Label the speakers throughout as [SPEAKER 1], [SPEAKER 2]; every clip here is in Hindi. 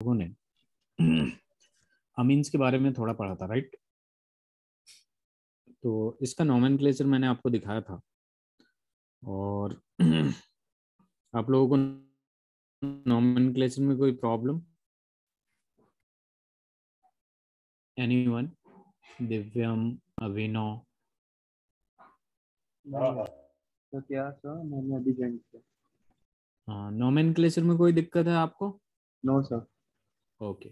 [SPEAKER 1] लोगों ने अमीन्स के बारे में थोड़ा पढ़ा था, राइट? तो इसका नोमेनक्लेचर मैंने आपको दिखाया था, और आप लोगों को नोमेनक्लेचर में कोई प्रॉब्लम? एनीवन? दिव्यम, अभिनव?
[SPEAKER 2] तो क्या सर, मैंने अभी ज्वाइन किया।
[SPEAKER 1] हाँ, नोमेनक्लेचर में कोई दिक्कत है आपको?
[SPEAKER 2] No sir.
[SPEAKER 1] ओके।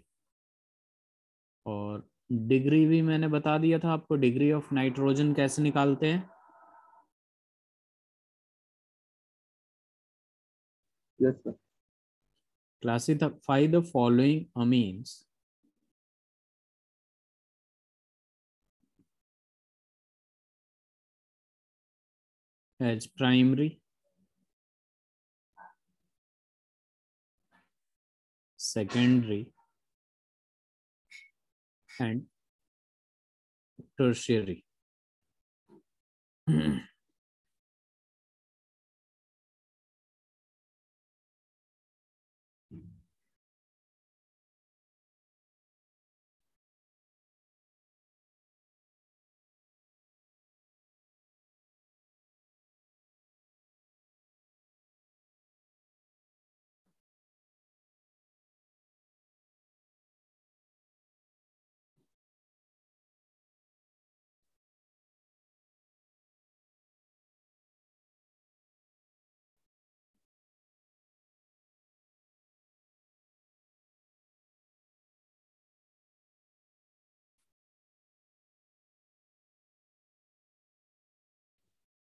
[SPEAKER 1] और डिग्री भी मैंने बता दिया था आपको, डिग्री ऑफ नाइट्रोजन कैसे निकालते हैं?
[SPEAKER 2] Yes sir.
[SPEAKER 1] Classify the following amines as primary, secondary and tertiary.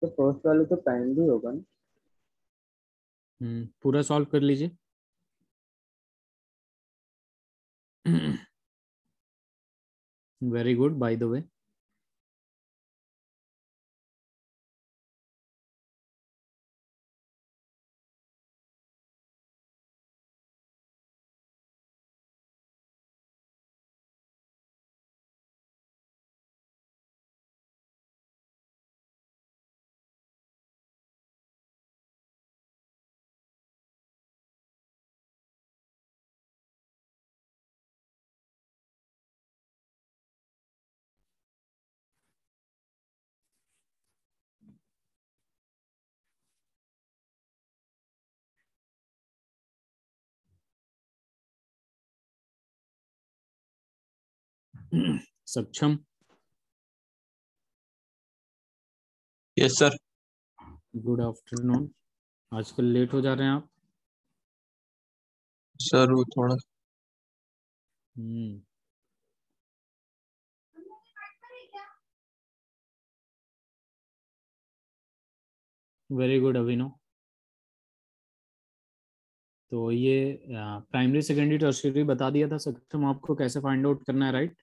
[SPEAKER 2] तो फर्स्ट वाले तो प्राइमरी होगा ना?
[SPEAKER 1] पूरा सॉल्व कर लीजिए। Very good, by the way. Saksham?
[SPEAKER 3] Yes sir.
[SPEAKER 1] Good afternoon. आजकल लेट हो जा रहे हैं आप।
[SPEAKER 3] सर वो थोड़ा
[SPEAKER 1] वेरी गुड अभिनव। तो ये प्राइमरी, सेकेंडरी, टर्शियरी बता दिया था सक्षम आपको कैसे फाइंड आउट करना है, right?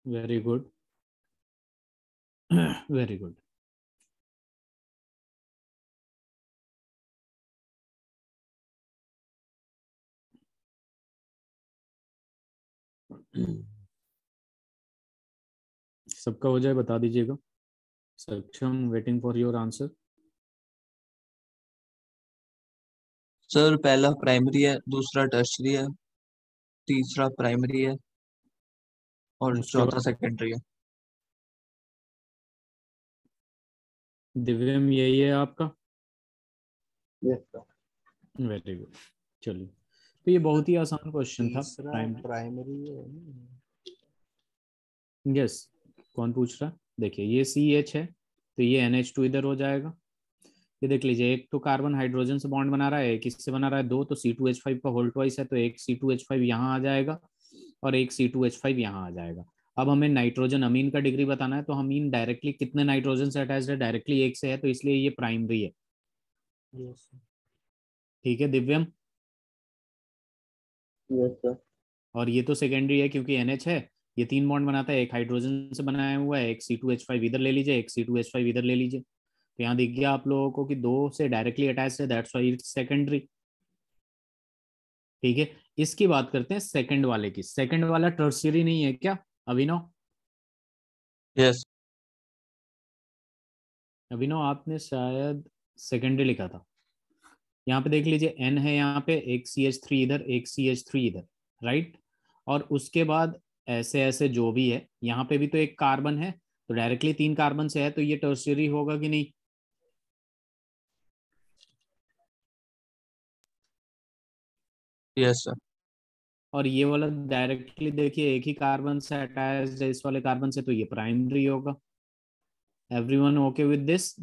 [SPEAKER 1] Very good. Very good. सबका हो जाए बता दीजिएगा। सक्षम, waiting for your answer.
[SPEAKER 3] Sir पहला प्राइमरी है, दूसरा टर्शरी है, तीसरा प्राइमरी है और
[SPEAKER 1] उसके
[SPEAKER 3] चौथा
[SPEAKER 1] बाद
[SPEAKER 3] सेकेंडरी है।
[SPEAKER 1] दिव्यम यही है आपका?
[SPEAKER 2] Yes sir.
[SPEAKER 1] Very good. चलिए, तो ये बहुत ही आसान क्वेश्चन था।
[SPEAKER 4] तीसरा प्राइमरी है।
[SPEAKER 1] यस। कौन पूछ रहा? देखिए, ये CH है, तो ये NH2 इधर हो जाएगा। ये देख लीजिए, एक तो कार्बन हाइड्रोजन से बॉन्ड बना रहा है, एक इससे बना रहा है, दो तो C2H5 का होल ट्वाइस है, तो एक C2H5 यहाँ आ जाएगा और एक C2H5 यहाँ आ जाएगा। अब हमें नाइट्रोजन अमीन का डिग्री बताना है, तो अमीन डायरेक्टली कितने नाइट्रोजन से अटैच्ड है? डायरेक्टली एक से है, तो इसलिए ये प्राइमरी है।
[SPEAKER 4] यस
[SPEAKER 1] ठीक है दिव्यम?
[SPEAKER 2] Yes sir.
[SPEAKER 1] और ये तो सेकेंडरी है क्योंकि NH है, ये 3 बॉन्ड बनाता है, एक हाइड्रोजन से बनाया हुआ है, एक C2H5 इधर ले लीजिए, एक C2H5 इधर ले लीजिए। तो यहाँ दिख गया आप लोगों को कि 2 से डायरेक्टली अटैच है, दैट्स व्हाई इट्स सेकेंडरी। ठीक है, इसकी बात करते हैं सेकंड वाले की। सेकंड वाला टर्शियरी नहीं है क्या अभिनव?
[SPEAKER 3] यस
[SPEAKER 1] अभिनव आपने शायद सेकेंडरी लिखा था। यहाँ पे देख लीजिए N है, यहाँ पे एक CH3 इधर, एक CH3 इधर, राइट। और उसके बाद ऐसे ऐसे जो भी है, यहाँ पे भी तो एक कार्बन है, तो डायरेक्टली 3 कार्बन से है, तो ये टर्शियरी होगा कि नहीं?
[SPEAKER 3] Yes sir.
[SPEAKER 1] और ये वाला डायरेक्टली देखिए एक ही कार्बन से अटैच है इस वाले कार्बन से, तो ये प्राइमरी होगा। Everyone okay with this?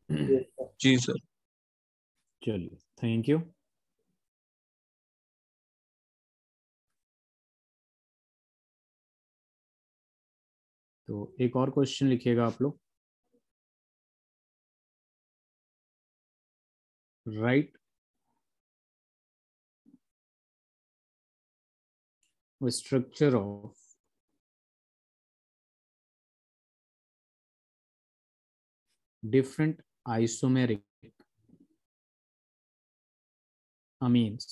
[SPEAKER 2] Yes, sir.
[SPEAKER 3] जी सर।
[SPEAKER 1] चलिए, थैंक यू। तो एक और क्वेश्चन लिखिएगा आप लोग। Write structure of different isomeric amines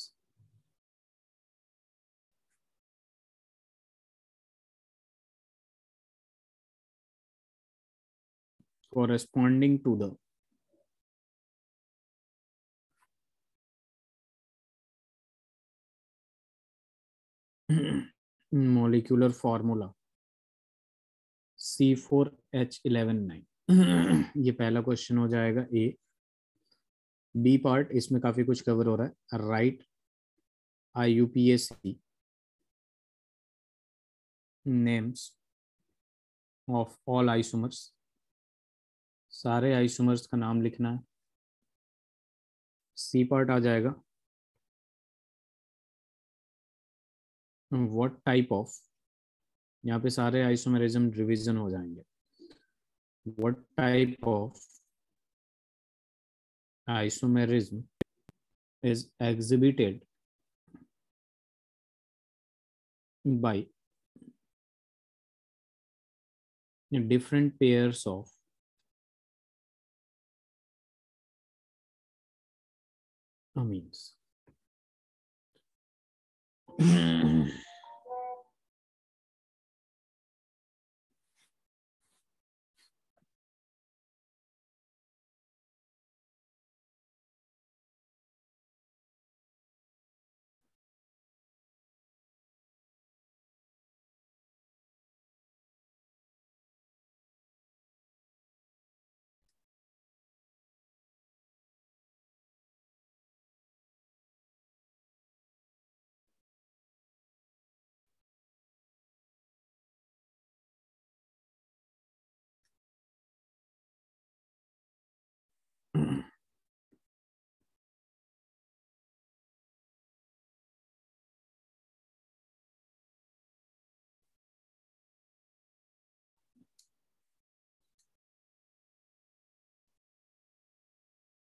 [SPEAKER 1] corresponding to the molecular formula C4H119। ये पहला क्वेश्चन हो जाएगा ए। बी पार्ट, इसमें काफी कुछ कवर हो रहा है। Right IUPAC names of all isomers. सारे आइसोमर्स का नाम लिखना है। सी पार्ट आ जाएगा व्हाट टाइप ऑफ, यहाँ पे सारे आइसोमेरिज्म रिवीजन हो जाएंगे। What type of isomerism is exhibited by different pairs of amines।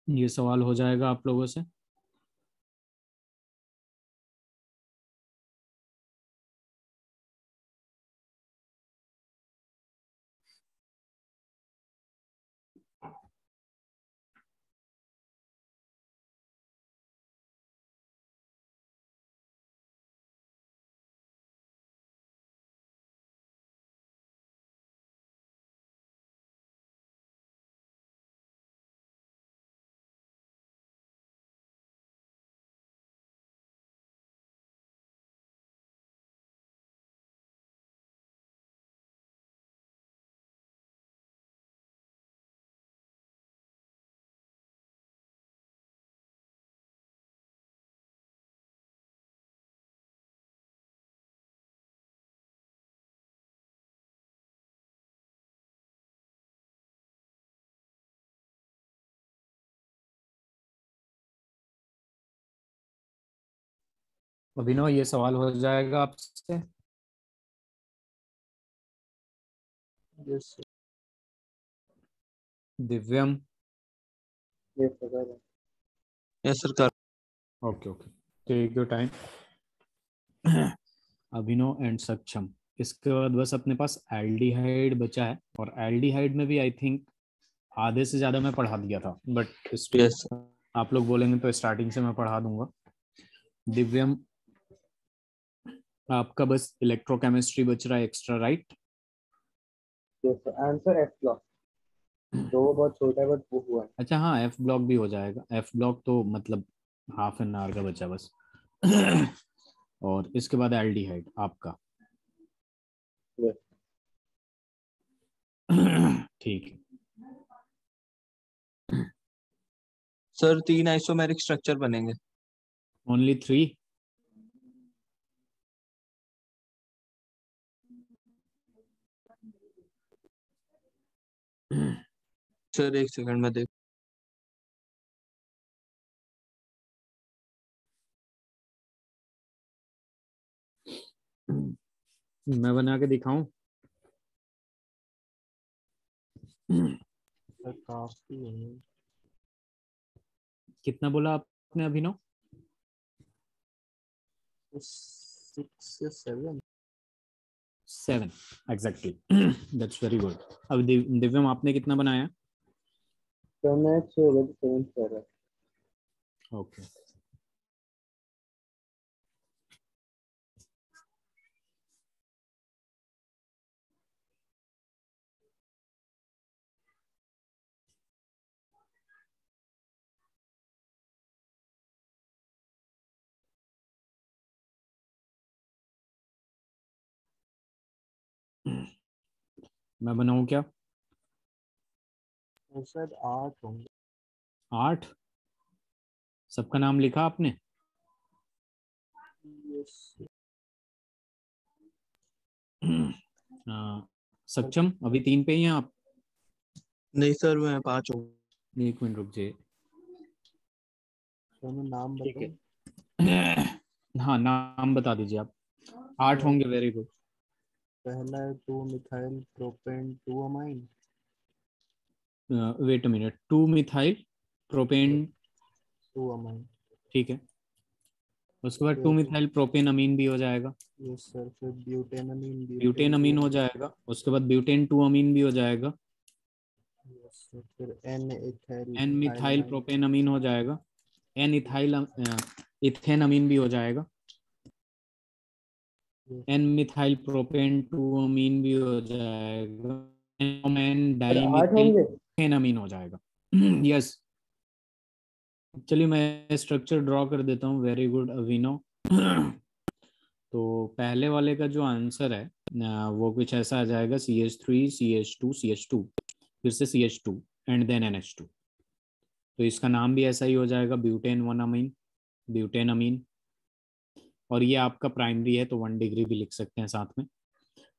[SPEAKER 1] ये सवाल हो जाएगा आप लोगों से। अभिनव ये सवाल हो जाएगा आपसे।
[SPEAKER 3] Yes sir.
[SPEAKER 1] Divyam.
[SPEAKER 2] Yes, sir.
[SPEAKER 3] Yes sir कर।
[SPEAKER 1] Okay okay, take your time. Abhinav and Saksham. इसके बाद बस अपने पास एल्डिहाइड बचा है, और एल्डिहाइड में भी आई थिंक आधे से ज्यादा मैं पढ़ा दिया था, बट स्टिल
[SPEAKER 3] यस सर।
[SPEAKER 1] आप लोग बोलेंगे तो स्टार्टिंग से मैं पढ़ा दूंगा। दिव्यम, आपका बस इलेक्ट्रोकेमिस्ट्री बच रहा है extra, right?
[SPEAKER 2] Answer F block, तो वो बहुत छोटा है बट वो हुआ है।
[SPEAKER 1] अच्छा हाँ, एफ ब्लॉक भी हो जाएगा। एफ ब्लॉक तो मतलब हाफ एन आवर का बचा बस। और इसके बाद एल्डिहाइड आपका।
[SPEAKER 2] Yes.
[SPEAKER 1] ठीक है।
[SPEAKER 3] सर 3 आइसोमेरिक स्ट्रक्चर बनेंगे।
[SPEAKER 1] ओनली 3?
[SPEAKER 3] सर एक सेकंड में देख।
[SPEAKER 1] मैं बना के दिखाऊं?
[SPEAKER 4] सर काफी है।
[SPEAKER 1] कितना बोला आपने अभिनव?
[SPEAKER 4] 6 या 7।
[SPEAKER 1] 7 एग्जैक्टली। That's very good. अब दिव्यम आपने कितना बनाया?
[SPEAKER 2] तो मैं 6 बजे 7 कर रहा
[SPEAKER 1] ओके। मैं बनाऊं क्या?
[SPEAKER 4] और शायद 8 होंगे।
[SPEAKER 1] 8? सबका नाम लिखा आपने?
[SPEAKER 4] यस।
[SPEAKER 1] सक्षम, अभी 3 पे ही हैं आप?
[SPEAKER 3] नहीं सर मैं 5 हूँ।
[SPEAKER 1] 1 मिनट रुक जाइए।
[SPEAKER 4] सर मैं नाम
[SPEAKER 1] ठीक
[SPEAKER 4] बताऊं?
[SPEAKER 1] है। हाँ, नाम बता दीजिए आप। 8
[SPEAKER 4] सर
[SPEAKER 1] होंगे, वेरी गुड।
[SPEAKER 4] पहला है 2 methyl propane 2 amine.
[SPEAKER 1] Wait a minute, 2 methyl propane.
[SPEAKER 4] 2 amine.
[SPEAKER 1] ठीक है। उसके बाद 2
[SPEAKER 4] फिर
[SPEAKER 1] मिथाइल प्रोपेन अमीन भी हो जाएगा।
[SPEAKER 4] यस सर, फिर ब्यूटेनामीन
[SPEAKER 1] ब्यूटेन
[SPEAKER 4] ब्यूटेन 2
[SPEAKER 1] अमीन हो
[SPEAKER 4] अमाइन।
[SPEAKER 1] जाएगा। उसके बाद ब्यूटेन 2 अमीन भी हो जाएगा।
[SPEAKER 4] यस सर, फिर N ethyl
[SPEAKER 1] N methyl
[SPEAKER 4] ethylamine.
[SPEAKER 1] Propane amine हो जाएगा। एन इथाइल इथेन अमीन भी हो जाएगा। एन मिथाइल प्रोपेन 2 अमीन भी हो जाएगा। एन
[SPEAKER 2] था। 8
[SPEAKER 1] डाइमिथाइल
[SPEAKER 2] होंगे।
[SPEAKER 1] इथेन अमीन हो जाएगा। यस। चलिए मैं स्ट्रक्चर ड्रॉ कर देता हूँ। वेरी गुड अभिनव। तो पहले वाले का जो आंसर है वो कुछ ऐसा आ जाएगा, CH3 CH2 CH2, फिर से CH2 एंड देन NH2। तो इसका नाम भी ऐसा ही हो जाएगा, ब्यूटेन 1 अमीन, ब्यूटेन अमीन। और ये आपका प्राइमरी है तो 1 डिग्री भी लिख सकते हैं साथ में।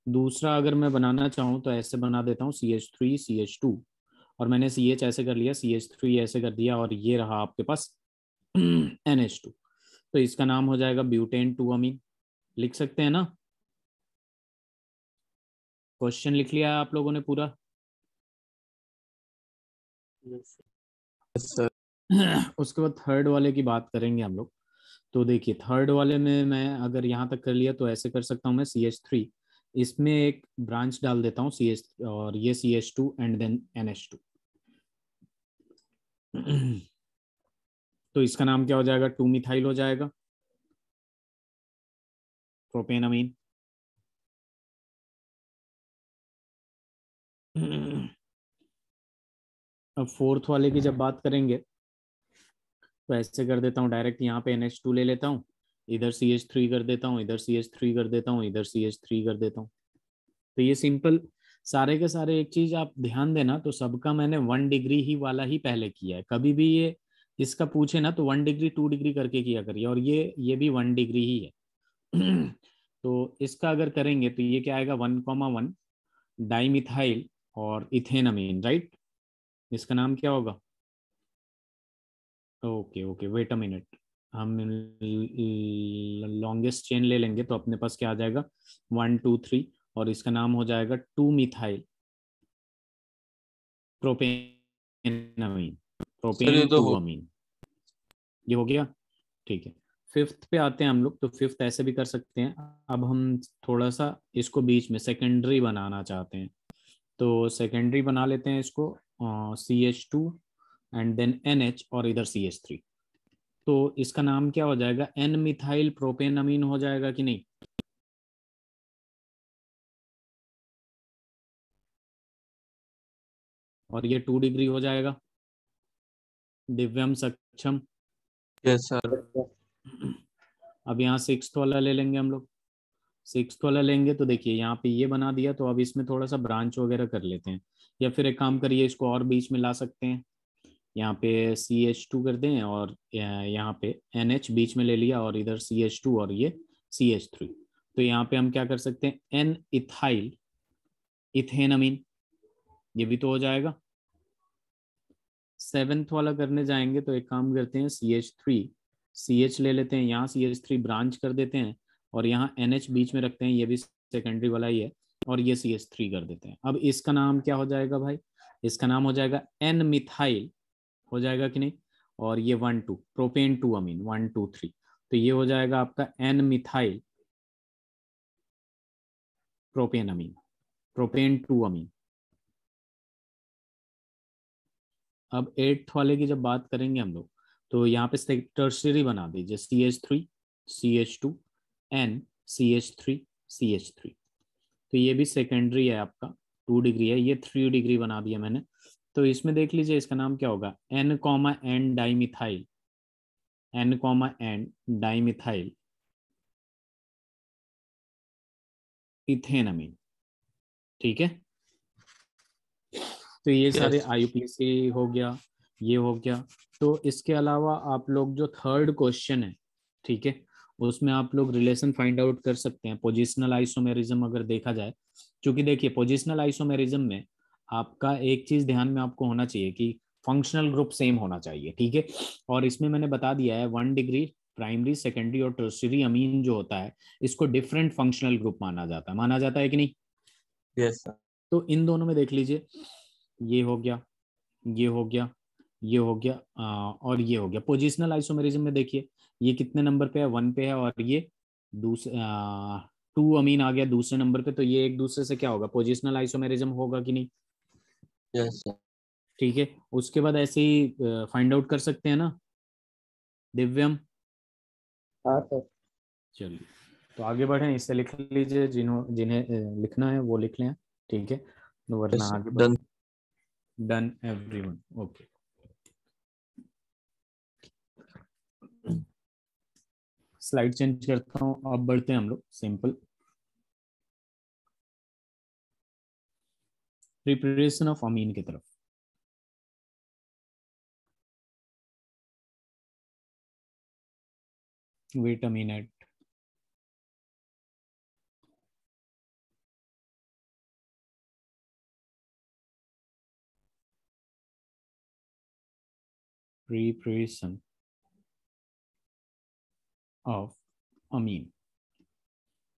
[SPEAKER 1] दूसरा अगर मैं बनाना चाहूँ तो ऐसे बना देता हूँ, CH3 CH2, और मैंने CH ऐसे कर लिया, CH3 ऐसे कर दिया, और ये रहा आपके पास NH2। तो इसका नाम हो जाएगा ब्यूटेन 2 अमीन। लिख सकते हैं ना? क्वेश्चन लिख लिया आप लोगों ने पूरा?
[SPEAKER 4] Yes
[SPEAKER 3] yes sir.
[SPEAKER 1] उसके बाद थर्ड वाले की बात करेंगे हम लोग। तो देखिए थर्ड वाले में मैं अगर यहाँ तक कर लिया तो ऐसे कर सकता हूँ मैं, CH3 इसमें एक ब्रांच डाल देता हूँ, CH, और ये CH2 एंड देन NH2। तो इसका नाम क्या हो जाएगा? 2 मिथाइल हो जाएगा, प्रोपेन अमीन। अब फोर्थ वाले की जब बात करेंगे तो ऐसे कर देता हूँ, डायरेक्ट यहाँ पे NH2 ले लेता हूँ, इधर CH3 कर देता हूँ, इधर CH3 कर देता हूँ, इधर CH3 कर देता हूँ। तो ये सिंपल सारे के सारे, एक चीज आप ध्यान देना, तो सबका मैंने 1 डिग्री ही वाला ही पहले किया है। कभी भी ये इसका पूछे ना तो 1 डिग्री 2 डिग्री करके किया करिए, और ये भी 1 डिग्री ही है। तो इसका अगर करेंगे तो ये क्या आएगा, 1,1 डाइमिथाइल और इथेनमीन, राइट? इसका नाम क्या होगा? Okay okay, wait a minute. हम लॉन्गेस्ट चेन ले लेंगे तो अपने पास क्या आ जाएगा, 1 2 3, और इसका नाम हो जाएगा 2 मिथाइल प्रोपेन अमीन,
[SPEAKER 3] सर ये
[SPEAKER 1] प्रोपेन
[SPEAKER 3] तो
[SPEAKER 1] 2
[SPEAKER 3] हो
[SPEAKER 1] अमीन। ये हो गया? ठीक है। फिफ्थ पे आते हैं हम लोग, तो फिफ्थ ऐसे भी कर सकते हैं। अब हम थोड़ा सा इसको बीच में सेकेंडरी बनाना चाहते हैं, तो सेकेंडरी बना लेते हैं इसको, CH2 एंड देन NH और इधर CH3। तो इसका नाम क्या हो जाएगा, एन मिथाइल प्रोपेनामीन हो जाएगा कि नहीं। और ये 2 डिग्री हो जाएगा। दिव्यम, सक्षम।
[SPEAKER 3] Yes sir.
[SPEAKER 1] अब यहाँ सिक्स्थ वाला ले लेंगे हम लोग। सिक्स्थ वाला लेंगे तो देखिए यहाँ पे ये बना दिया, तो अब इसमें थोड़ा सा ब्रांच वगैरह कर लेते हैं, या फिर एक काम करिए इसको और बीच में ला सकते हैं। यहाँ पे CH2 कर दें और यहाँ पे NH बीच में ले लिया, और इधर CH2 और ये CH3। तो यहाँ पे हम क्या कर सकते हैं, एन इथाइल इथेनमीन, ये भी तो हो जाएगा। सेवेंथ वाला करने जाएंगे तो एक काम करते हैं, CH3 CH ले लेते हैं, यहाँ CH3 ब्रांच कर देते हैं, और यहाँ NH बीच में रखते हैं, ये भी सेकेंडरी वाला ही है, और ये CH3 कर देते हैं। अब इसका नाम क्या हो जाएगा भाई, इसका नाम हो जाएगा एन मिथाइल, हो जाएगा कि नहीं। और ये 1 2 प्रोपेन 2 अमीन, 1 2 3, तो ये हो जाएगा आपका एन मिथाइल प्रोपेन अमीन, प्रोपेन 2 अमीन। अब एट्थ वाले की जब बात करेंगे हम लोग, तो यहाँ पे टर्शरी बना दीजिए, CH3 CH2 N CH3 CH3। तो ये भी सेकेंडरी है आपका, 2 डिग्री है, ये 3 डिग्री बना दिया मैंने। तो इसमें देख लीजिए इसका नाम क्या होगा, N, डाइमिथाइल, N, डाइमिथाइल इथेनमीन। ठीक है, तो ये सारे
[SPEAKER 3] यस
[SPEAKER 1] IUPAC हो गया, ये हो गया। तो इसके अलावा आप लोग जो थर्ड क्वेश्चन है, ठीक है, उसमें आप लोग रिलेशन फाइंड आउट कर सकते हैं, पोजिशनल आइसोमेरिज्म अगर देखा जाए। क्योंकि देखिए पोजिशनल आइसोमेरिज्म में आपका एक चीज ध्यान में आपको होना चाहिए कि फंक्शनल ग्रुप सेम होना चाहिए, ठीक है। और इसमें मैंने बता दिया है 1 डिग्री प्राइमरी, सेकेंडरी और टर्शियरी अमीन जो होता है, इसको डिफरेंट फंक्शनल ग्रुप माना जाता है कि नहीं।
[SPEAKER 3] Yes sir.
[SPEAKER 1] तो इन दोनों में देख लीजिए, ये हो गया, ये हो गया, ये हो गया, और ये हो गया। पोजिशनल आइसोमेरिज्म में देखिए ये कितने नंबर पे है, 1 पे है, और ये दूसरे 2 अमीन आ गया दूसरे नंबर पे, तो ये एक दूसरे से क्या होगा, पोजिशनल आइसोमेरिज्म होगा कि नहीं।
[SPEAKER 3] Yes sir.
[SPEAKER 1] ठीक है, उसके बाद ऐसे ही फाइंड आउट कर सकते हैं ना दिव्यम।
[SPEAKER 2] हाँ सर।
[SPEAKER 1] चलिए, तो आगे बढ़ें, इससे लिख लीजिए, जिन्हें लिखना है वो लिख लें, ठीक है, वरना
[SPEAKER 3] यस सर
[SPEAKER 1] आगे बढ़।
[SPEAKER 3] Done.
[SPEAKER 1] Done everyone, okay. Slide change करता हूँ, अब बढ़ते हैं हम लोग सिंपल प्रिपरेशन ऑफ अमीन की तरफ। Wait a minute, preparation of amine.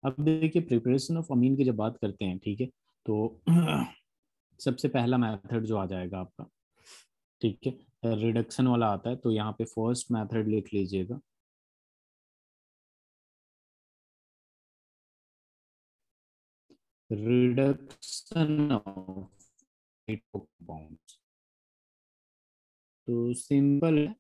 [SPEAKER 1] अब देखिए प्रिपरेशन ऑफ अमीन की जब बात करते हैं, ठीक है, तो सबसे पहला मेथड जो आ जाएगा आपका, ठीक है, रिडक्शन वाला आता है, तो यहाँ पे फर्स्ट मेथड लिख लीजिएगा, रिडक्शन ऑफ कंपाउंड्स। तो सिंपल है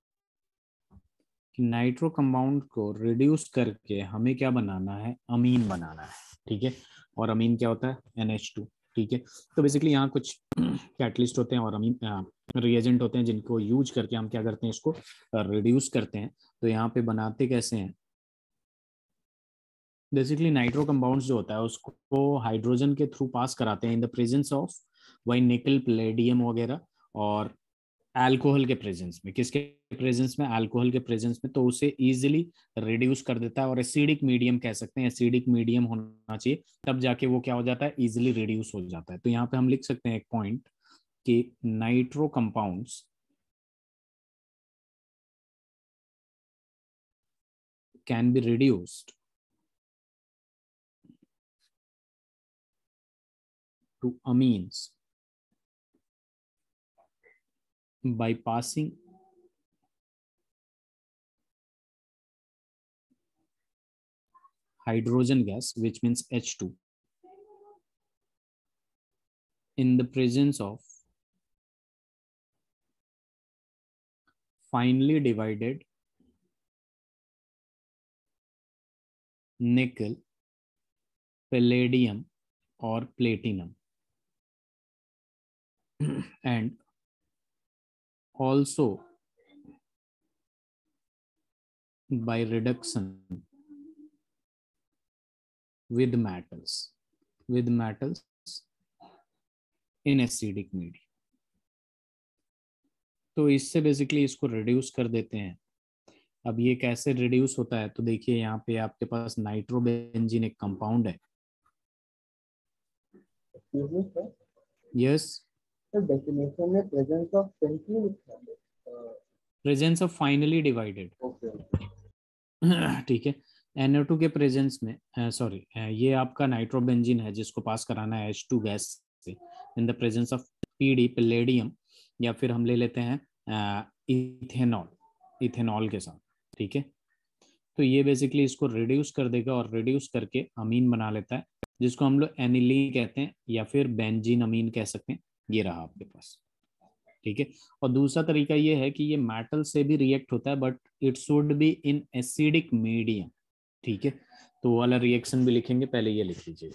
[SPEAKER 1] कि नाइट्रो कंपाउंड को रिड्यूस करके हमें क्या बनाना है, अमीन बनाना है, ठीक है। और अमीन क्या होता है, NH2, ठीक है। तो बेसिकली यहाँ कुछ कैटलिस्ट होते हैं और अमीन रिएजेंट होते हैं, जिनको यूज करके हम क्या करते हैं, इसको रिड्यूस करते हैं। तो यहाँ पे बनाते कैसे हैं, बेसिकली नाइट्रो कंपाउंड्स जो होता है उसको हाइड्रोजन के थ्रू पास कराते हैं इन द प्रेजेंस ऑफ वही निकल प्लेडियम वगैरह, और अल्कोहल के प्रेजेंस में, किसके प्रेजेंस में, अल्कोहल के प्रेजेंस में, तो उसे इजीली रिड्यूस कर देता है। और एसिडिक मीडियम कह सकते हैं, एसिडिक मीडियम होना चाहिए, तब जाके वो क्या हो जाता है, इजीली रिड्यूस हो जाता है। तो यहाँ पे हम लिख सकते हैं एक पॉइंट कि nitro compounds can be reduced to amines by passing hydrogen gas, which means H2, in the presence of finely divided nickel, palladium or platinum, and also by reduction with metals in acidic medium. तो इससे बेसिकली इसको रिड्यूस कर देते हैं. अब ये कैसे रिड्यूस होता है, तो देखिए यहाँ पे आपके पास नाइट्रोबेंजीन एक कंपाउंड है. यस,
[SPEAKER 2] डेफिनेशन में प्रेजेंस ऑफ पेंटिन लिखा है.
[SPEAKER 1] Presence of finally divided.
[SPEAKER 2] Okay.
[SPEAKER 1] ठीक है. NO2 के प्रेजेंस में सॉरी ये आपका नाइट्रोबेंजीन है जिसको पास कराना है H2 गैस से in the presence of PD, palladium, या फिर हम ले लेते हैं इथेनॉल के साथ. ठीक है. तो ये बेसिकली इसको रिड्यूस कर देगा और रिड्यूस करके अमीन बना लेता है, जिसको हम लोग एनिलीन कहते हैं या फिर बेंजीन अमीन कह सकते हैं. ये रहा आपके पास. ठीक है. और दूसरा तरीका ये है कि ये मेटल से भी रिएक्ट होता है, but it should be in acidic medium. ठीक है. तो वो वाला रिएक्शन भी लिखेंगे, पहले ये लिख लीजिए.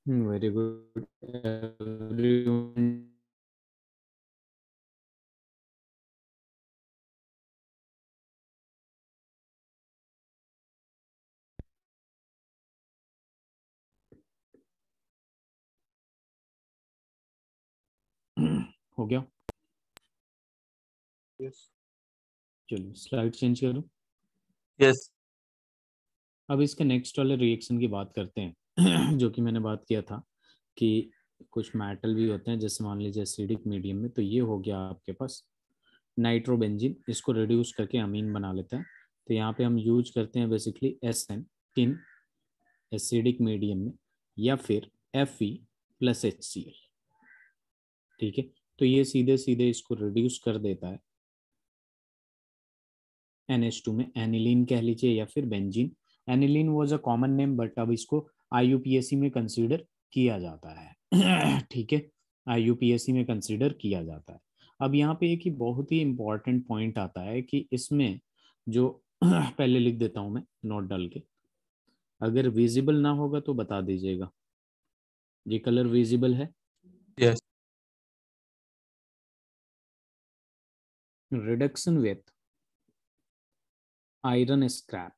[SPEAKER 1] Very good. हो गया.
[SPEAKER 3] यस.
[SPEAKER 1] चलिए स्लाइड चेंज करूं.
[SPEAKER 3] यस.
[SPEAKER 1] अब इसके नेक्स्ट वाले रिएक्शन की बात करते हैं. जो कि मैंने बात किया था कि कुछ मेटल भी होते हैं, जैसे मान लीजिए एसिडिक मीडियम में. तो ये हो गया आपके पास नाइट्रोबेंजीन, इसको रिड्यूस करके अमीन बना लेता है. तो यहाँ पे हम यूज करते हैं basically SN in acidic medium में, या फिर Fe + HCl. ठीक है. तो ये सीधे सीधे इसको रिड्यूस कर देता है NH2 में. एनिलीन कह लीजिए या फिर benzene. Aniline was a common name, but अब इसको IUPAC में कंसीडर किया जाता है. ठीक है. IUPAC में कंसीडर किया जाता है. अब यहाँ पे एक ही बहुत ही इंपॉर्टेंट पॉइंट आता है कि इसमें जो पहले लिख देता हूं मैं नोट डाल के, अगर विजिबल ना होगा तो बता दीजिएगा. ये कलर विजिबल है?
[SPEAKER 3] Yes.
[SPEAKER 1] Reduction with iron scrap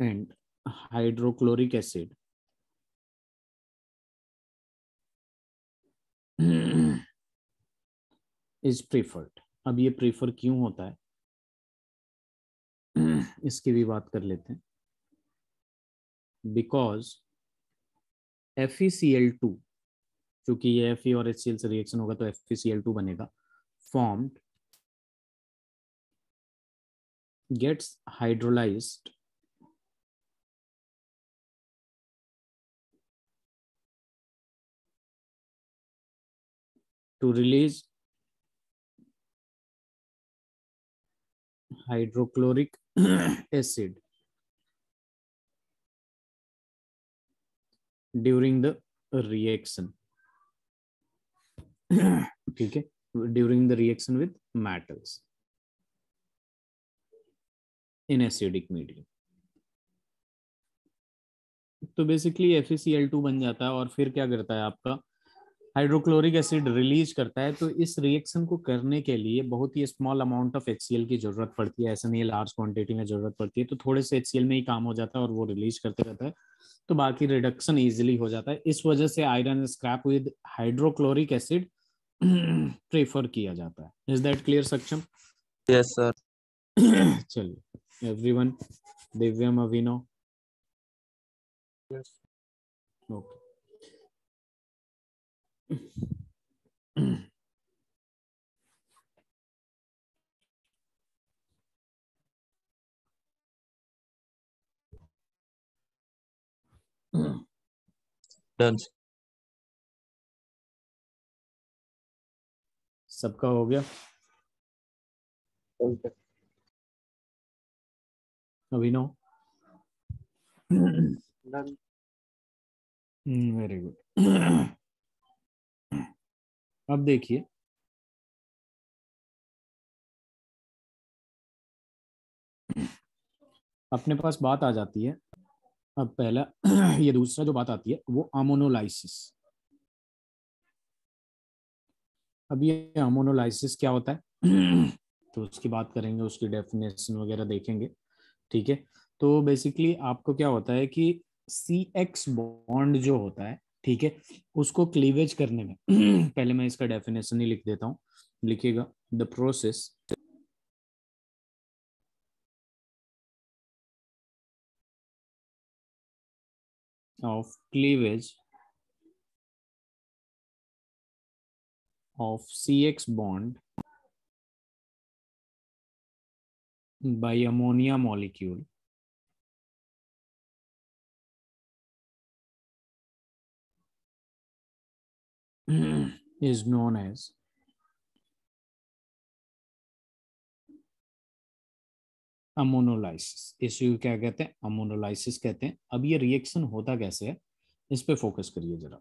[SPEAKER 1] and hydrochloric acid is preferred. अब ये प्रीफर क्यों होता है इसकी भी बात कर लेते हैं. बिकॉज FeCl2, क्योंकि ये Fe और HCl से रिएक्शन होगा तो FeCl2 बनेगा, formed gets hydrolyzed to release hydrochloric acid during the reaction. ठीक है. during the reaction with metals in acidic medium. तो बेसिकली FeCl2 बन जाता है और फिर क्या करता है आपका हाइड्रोक्लोरिक एसिड रिलीज करता है, तो इस रिएक्शन को करने के लिए बहुत ही स्मॉल अमाउंट ऑफ HCl की जरूरत पड़ती है, ऐसा नहीं है लार्ज क्वांटिटी में जरूरत पड़ती है, तो थोड़े से HCl में ही काम हो जाता है और वो रिलीज करते रहता है, तो बाकी रिडक्शन इजीली हो जाता है। इस वजह से iron scrap with hydrochloric acid prefer किया जाता है। इज दैट क्लियर सक्षम?
[SPEAKER 3] Yes sir.
[SPEAKER 1] चलिए एवरीवन, दिव्यम, अभिनव,
[SPEAKER 4] यस
[SPEAKER 1] ओके।
[SPEAKER 3] डन।
[SPEAKER 1] सबका हो गया? अभिनव?
[SPEAKER 4] डन।
[SPEAKER 1] Very good. अब देखिए, अपने पास बात आ जाती है, अब पहला ये दूसरा जो बात आती है वो अमोनोलाइसिस। अब ये अमोनोलाइसिस क्या होता है तो उसकी बात करेंगे, उसकी डेफिनेशन वगैरह देखेंगे, ठीक है। तो बेसिकली आपको क्या होता है कि CX बॉन्ड जो होता है, ठीक है, उसको क्लीवेज करने में पहले मैं इसका डेफिनेशन ही लिख देता हूँ, लिखिएगा। The process of cleavage of CX bond by ammonia molecule is known as ammonolysis. इसे क्या कहते हैं? अमोनोलाइसिस कहते हैं। अब ये रिएक्शन होता कैसे है, इस पे फोकस करिए जरा।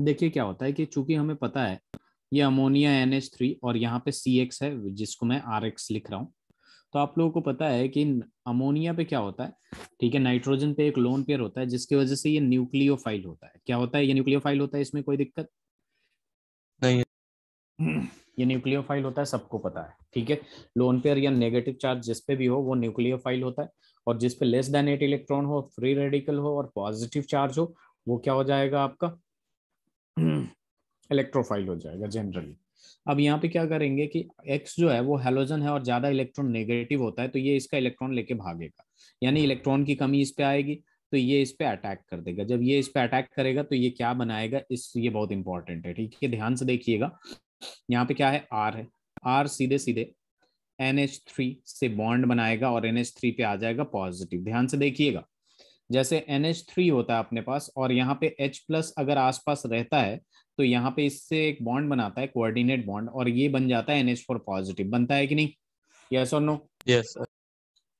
[SPEAKER 1] देखिए क्या होता है कि चूंकि हमें पता है ये अमोनिया NH3 और यहाँ पे CX है जिसको मैं RX लिख रहा हूँ, तो आप लोगों को पता है कि अमोनिया पे क्या होता है, ठीक है, नाइट्रोजन पे एक लोन पेयर होता है जिसकी वजह से ये न्यूक्लियोफाइल होता है। क्या होता है? ये न्यूक्लियोफाइल होता है, इसमें कोई दिक्कत
[SPEAKER 3] नहीं।
[SPEAKER 1] ये न्यूक्लियोफाइल होता है, सबको पता है, ठीक है। लोन पेयर या नेगेटिव चार्ज जिस पे भी हो वो न्यूक्लियोफाइल होता है, और जिस पे लेस देन 8 इलेक्ट्रॉन हो, फ्री रेडिकल हो और पॉजिटिव चार्ज हो, वो क्या हो जाएगा आपका? इलेक्ट्रोफाइल हो जाएगा जनरली। अब यहाँ पे क्या करेंगे कि X जो है वो हेलोजन है और ज्यादा इलेक्ट्रॉन नेगेटिव होता है, तो ये इसका इलेक्ट्रॉन लेके भागेगा, यानी इलेक्ट्रॉन की कमी इस पे आएगी, तो ये इस पे अटैक कर देगा। जब ये इस पे अटैक करेगा तो ये क्या बनाएगा, ये बहुत इंपॉर्टेंट है, ठीक है, ध्यान से देखिएगा। यहाँ पे क्या है? R है। R सीधे सीधे NH3 से बॉन्ड बनाएगा और NH3 पे आ जाएगा पॉजिटिव। ध्यान से देखिएगा, जैसे NH3 होता है अपने पास और यहाँ पे H+ अगर आसपास रहता है तो यहाँ पे इससे एक बॉन्ड बनाता है, कोऑर्डिनेट बॉन्ड, और ये बन जाता है NH4 पॉजिटिव। बनता है कि नहीं? यस और नो?
[SPEAKER 3] Yes sir.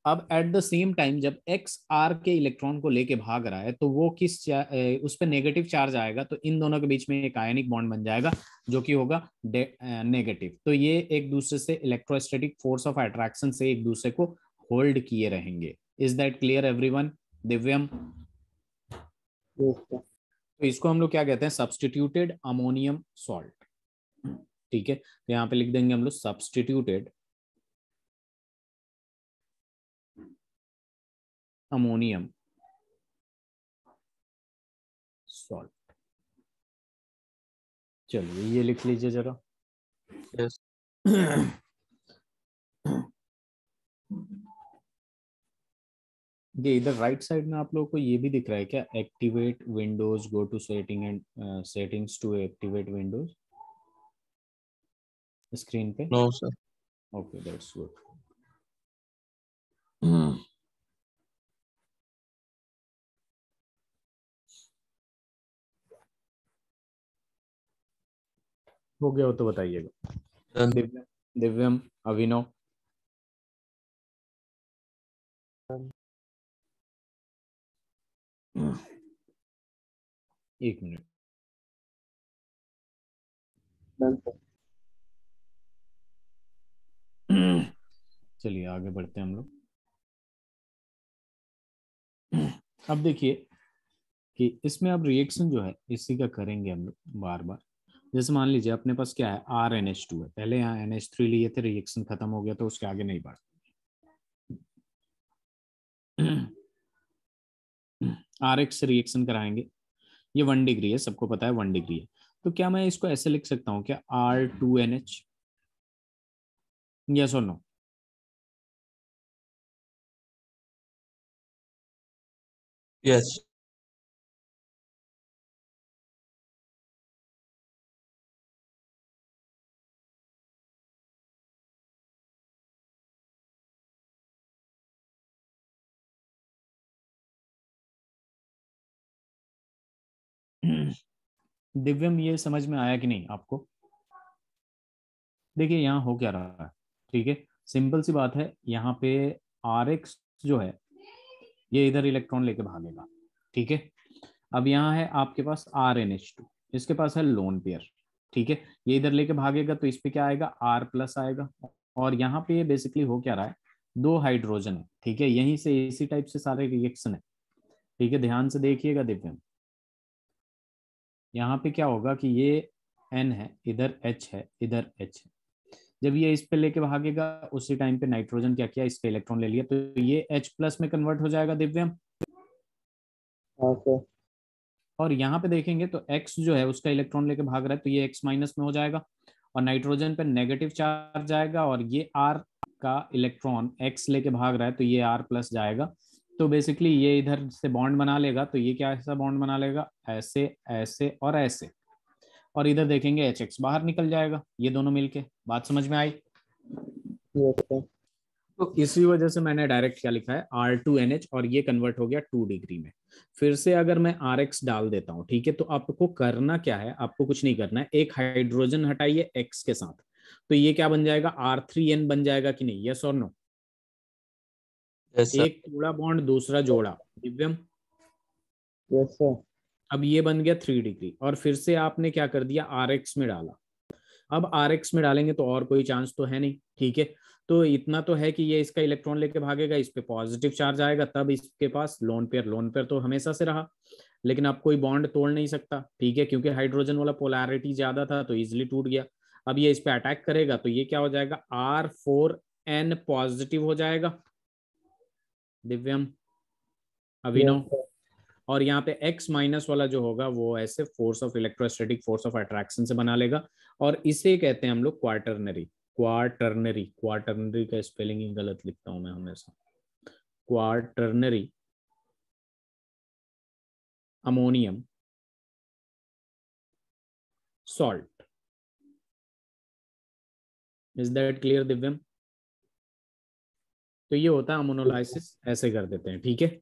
[SPEAKER 1] अब एट द सेम टाइम जब X R के इलेक्ट्रॉन को लेके भाग रहा है तो वो उस पर नेगेटिव चार्ज आएगा, तो इन दोनों के बीच में एक आयनिक बॉन्ड बन जाएगा जो कि होगा नेगेटिव। तो ये एक दूसरे से इलेक्ट्रोस्टैटिक फोर्स ऑफ अट्रैक्शन से एक दूसरे को होल्ड किए रहेंगे। Is that clear everyone? Divyam? तो इसको हम लोग क्या कहते हैं? सब्स्टिट्यूटेड अमोनियम सॉल्ट, ठीक है। तो यहाँ पे लिख देंगे हम लोग सब्स्टिट्यूटेड अमोनियम सॉल्ट। चलिए ये लिख लीजिए जरा।
[SPEAKER 3] यस।
[SPEAKER 1] ये इधर राइट साइड में आप लोगों को ये भी दिख रहा है क्या? Activate Windows, go to setting and settings to activate Windows screen पे।
[SPEAKER 3] No sir.
[SPEAKER 1] Okay that's good. हो गया हो तो बताइएगा।
[SPEAKER 3] डन।
[SPEAKER 1] दिव्यम, दिव्यम, अभिनव? एक मिनट। चलिए आगे बढ़ते हैं हम लोग। अब देखिए कि इसमें अब रिएक्शन जो है इसी का करेंगे हम लोग बार बार। जैसे मान लीजिए अपने पास क्या है, RNH2 है, पहले यहाँ NH3 लिए थे, रिएक्शन खत्म हो गया तो उसके आगे नहीं बढ़ा। RX से रिएक्शन कराएंगे, ये 1 डिग्री है, सबको पता है 1 डिग्री है। तो क्या मैं इसको ऐसे लिख सकता हूँ क्या, R2NH? यस और नो?
[SPEAKER 3] यस।
[SPEAKER 1] दिव्यम ये समझ में आया कि नहीं आपको? देखिए यहाँ हो क्या रहा है, ठीक है, सिंपल सी बात है, यहाँ पे RX जो है ये इधर इलेक्ट्रॉन लेके भागेगा, ठीक है। अब यहाँ है आपके पास RNH2, इसके पास है लोन पेयर, ठीक है, ये इधर लेके भागेगा तो इस पे क्या आएगा, R+ आएगा। और यहाँ पे बेसिकली हो क्या रहा है, 2 हाइड्रोजन है, ठीक है, यहीं से इसी टाइप से सारे रिएक्शन है, ठीक है, ध्यान से देखिएगा दिव्यम। यहाँ पे क्या होगा कि ये N है, इधर H है, इधर H है, जब ये इस पे लेके भागेगा उसी टाइम पे नाइट्रोजन क्या किया, इसके इलेक्ट्रॉन ले लिया, तो ये H+ में कन्वर्ट हो जाएगा दिव्यम।
[SPEAKER 2] हाँ सर।
[SPEAKER 1] और यहाँ पे देखेंगे तो X जो है उसका इलेक्ट्रॉन लेके भाग रहा है तो ये X- में हो जाएगा, और नाइट्रोजन पे नेगेटिव चार्ज जाएगा, और ये R का इलेक्ट्रॉन X लेके भाग रहा है तो ये R+ जाएगा। तो बेसिकली ये इधर से बॉन्ड बना लेगा, तो ये क्या ऐसा बॉन्ड बना लेगा, ऐसे ऐसे और ऐसे, और इधर देखेंगे HX बाहर निकल जाएगा, ये दोनों मिलके। बात समझ में आई?
[SPEAKER 2] Yes sir.
[SPEAKER 1] तो इसी वजह से मैंने डायरेक्ट क्या लिखा है, R2NH, और ये कन्वर्ट हो गया 2 डिग्री में। फिर से अगर मैं RX डाल देता हूं, ठीक है, तो आपको करना क्या है, आपको कुछ नहीं करना है, एक हाइड्रोजन हटाइए X के साथ, तो ये क्या बन जाएगा, R3N बन जाएगा कि नहीं, यस और नो?
[SPEAKER 3] Yes sir.
[SPEAKER 1] एक जोड़ा बॉन्ड, दूसरा जोड़ा, दिव्यम।
[SPEAKER 2] Yes sir.
[SPEAKER 1] अब ये बन गया 3 डिग्री, और फिर से आपने क्या कर दिया, RX में डाला। अब RX में डालेंगे तो और कोई चांस तो है नहीं, ठीक है, तो इतना तो है कि ये इसका इलेक्ट्रॉन लेके भागेगा, इस पे पॉजिटिव चार्ज आएगा, तब इसके पास लोन पेयर, लोन पेयर तो हमेशा से रहा, लेकिन अब कोई बॉन्ड तोड़ नहीं सकता, ठीक है, क्योंकि हाइड्रोजन वाला पोलैरिटी ज्यादा था तो इजिली टूट गया। अब ये इस पे अटैक करेगा तो ये क्या हो जाएगा, R4N पॉजिटिव हो जाएगा दिव्यम,
[SPEAKER 2] यस
[SPEAKER 1] अभिनव।
[SPEAKER 2] सर।
[SPEAKER 1] और यहाँ पे X- वाला जो होगा वो ऐसे force of electrostatic force of attraction से बना लेगा, और इसे कहते हैं हम लोग क्वार्टरनरी। क्वार्टरनरी, क्वार्टरनरी का स्पेलिंग ही गलत लिखता हूं मैं हमेशा, quaternary ammonium salt. Is that clear Divyam? तो ये होता है अमोनोलाइसिस, ऐसे कर देते हैं, ठीक है।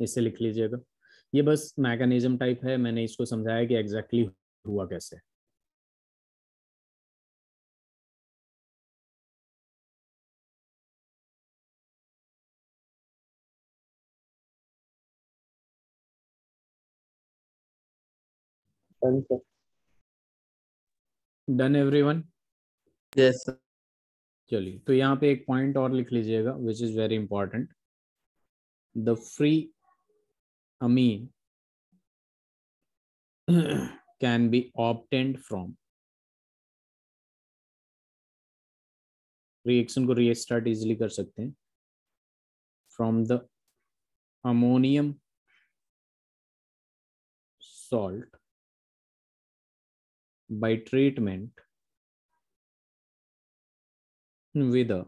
[SPEAKER 1] इसे लिख लीजिएगा, ये बस मैकेनिज्म टाइप है, मैंने इसको समझाया कि एग्जैक्टली हुआ कैसे।
[SPEAKER 2] Done sir.
[SPEAKER 1] Done everyone?
[SPEAKER 3] Yes sir.
[SPEAKER 1] चलिए, तो यहाँ पे एक पॉइंट और लिख लीजिएगा which is very important, the free amine can be obtained from, reaction को रीस्टार्ट इजिली कर सकते हैं, from the ammonium salt by treatment with a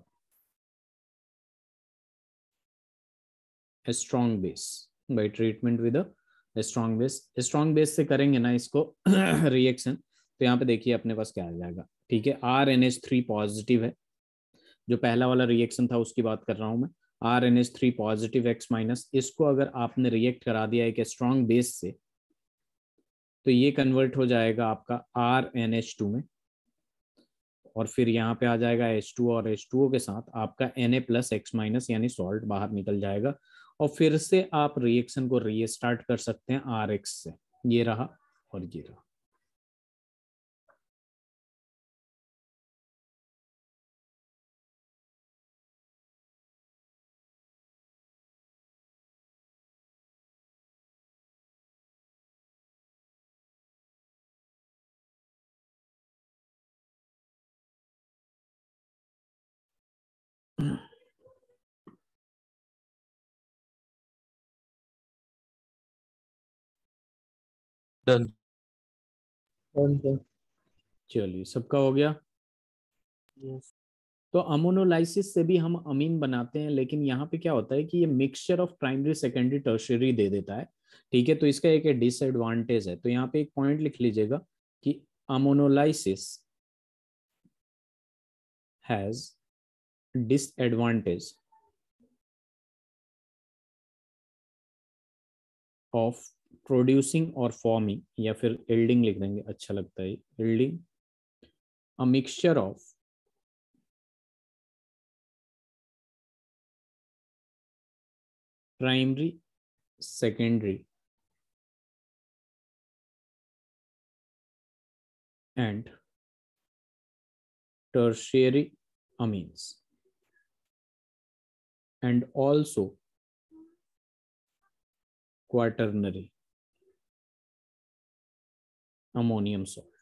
[SPEAKER 1] strong base, by treatment with a strong base। strong base से करेंगे ना इसको रिएक्शन, तो यहाँ पे देखिए अपने पास क्या आ जाएगा, ठीक है, RNH3 पॉजिटिव है, जो पहला वाला रिएक्शन था उसकी बात कर रहा हूं मैं, RNH3 पॉजिटिव X-, इसको अगर आपने रिएक्ट करा दिया एक स्ट्रॉन्ग बेस से, तो ये कन्वर्ट हो जाएगा आपका RNH2 में, और फिर यहाँ पे आ जाएगा H2, और H2O के साथ आपका Na+X- यानी सॉल्ट बाहर निकल जाएगा, और फिर से आप रिएक्शन को रीस्टार्ट कर सकते हैं RX से। ये रहा और ये रहा।
[SPEAKER 3] डन।
[SPEAKER 1] चलिए सबका हो गया।
[SPEAKER 4] यस
[SPEAKER 1] तो अमोनोलाइसिस से भी हम अमीन बनाते हैं, लेकिन यहाँ पे क्या होता है कि ये mixture of primary secondary tertiary दे देता है। ठीक है, तो इसका एक डिसएडवांटेज है। तो यहाँ पे एक पॉइंट लिख लीजिएगा कि ammonolysis has disadvantage of producing और फॉर्मिंग, या फिर यील्डिंग लिख देंगे, अच्छा लगता है yielding a mixture of primary secondary and tertiary amines, and also quaternary ammonium salt.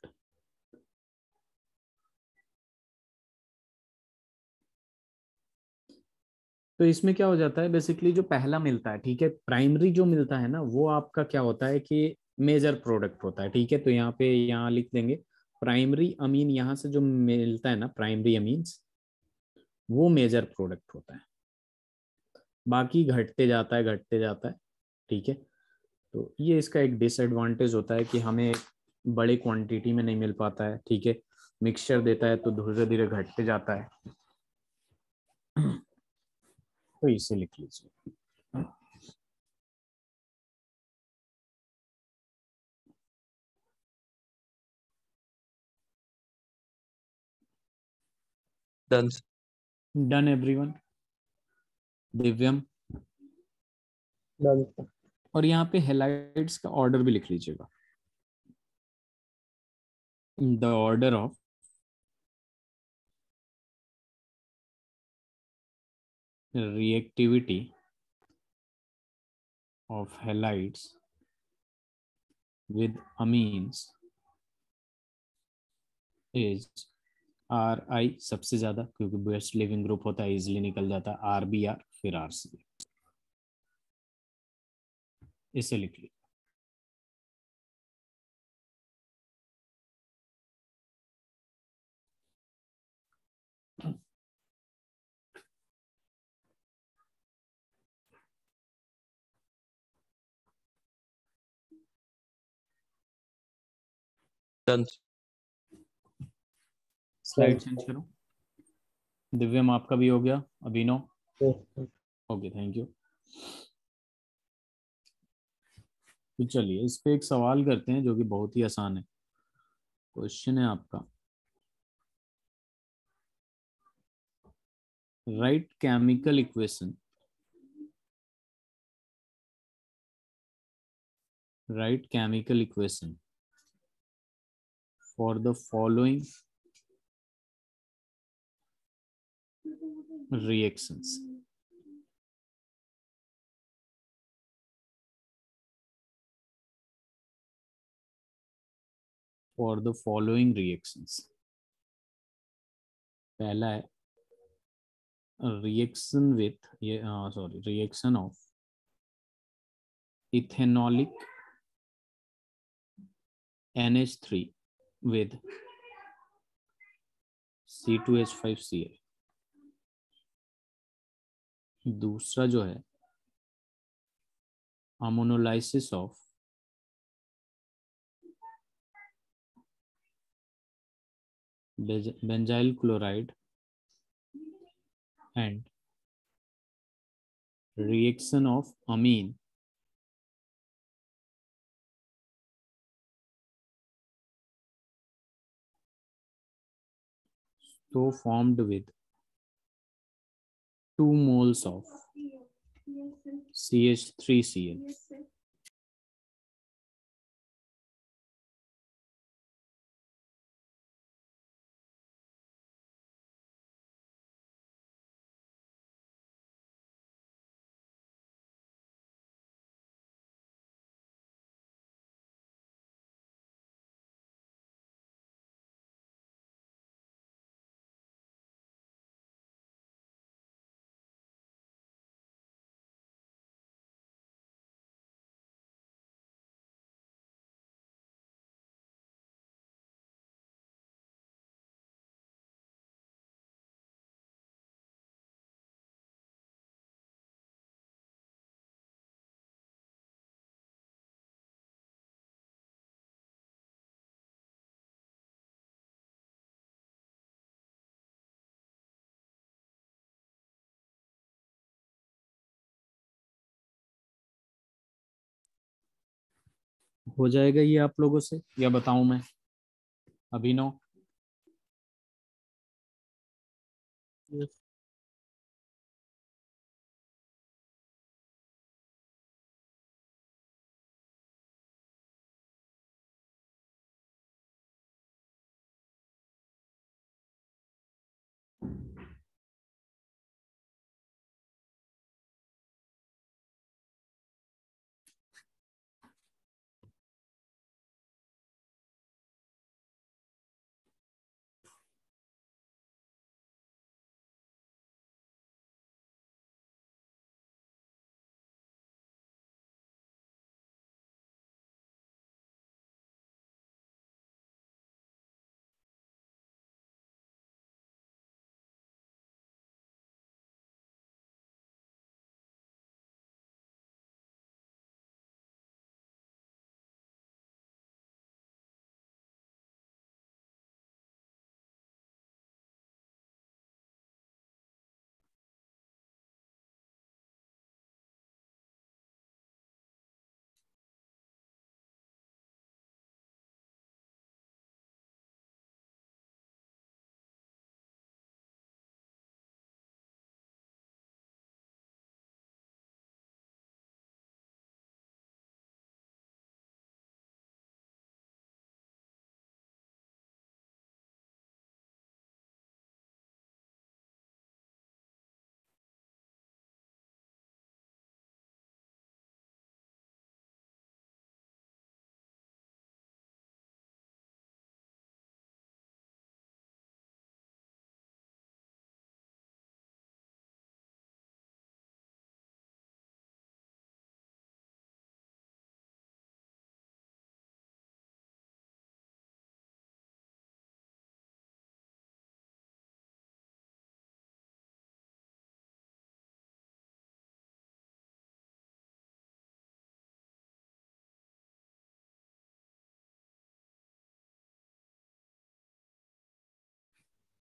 [SPEAKER 1] तो इसमें क्या हो जाता है, बेसिकली जो पहला मिलता है, ठीक है, प्राइमरी जो मिलता है ना, वो आपका क्या होता है कि मेजर प्रोडक्ट होता है। ठीक है, तो यहाँ पे यहाँ लिख देंगे प्राइमरी अमीन, यहाँ से जो मिलता है ना प्राइमरी अमीन्स, वो मेजर प्रोडक्ट होता है। बाकी घटते जाता है, घटते जाता है। ठीक है, तो ये इसका एक डिसएडवांटेज होता है कि हमें बड़े क्वांटिटी में नहीं मिल पाता है। ठीक है, मिक्सचर देता है तो धीरे धीरे घटते जाता है। तो इसे लिख लीजिए।
[SPEAKER 3] Done.
[SPEAKER 1] Done everyone. Divyam.
[SPEAKER 2] Done.
[SPEAKER 1] और यहाँ पे हेलाइड्स का ऑर्डर भी लिख लीजिएगा। The order of reactivity of halides with amines is RI सबसे ज्यादा, क्योंकि बेस्ट लिविंग ग्रुप होता है, इजिली निकल जाता है, RBR फिर RC। इसे लिख लीजिए।
[SPEAKER 3] डन।
[SPEAKER 1] स्लाइड चेंज करो। दिव्यम आपका भी हो गया, अभिनव। Okay, thank you. तो चलिए इस पे एक सवाल करते हैं जो कि बहुत ही आसान है। क्वेश्चन है आपका, right chemical equation, right chemical equation for the following reactions. For the following reactions. पहला है reaction with ये reaction of ethanolic NH3 with C2H5Cl। दूसरा जो है ammonolysis of benzyl chloride and reaction of amine so formed with 2 moles of CH3Cl। हो जाएगा ये आप लोगों से या बताऊं मैं? अभिनव?
[SPEAKER 4] Yes.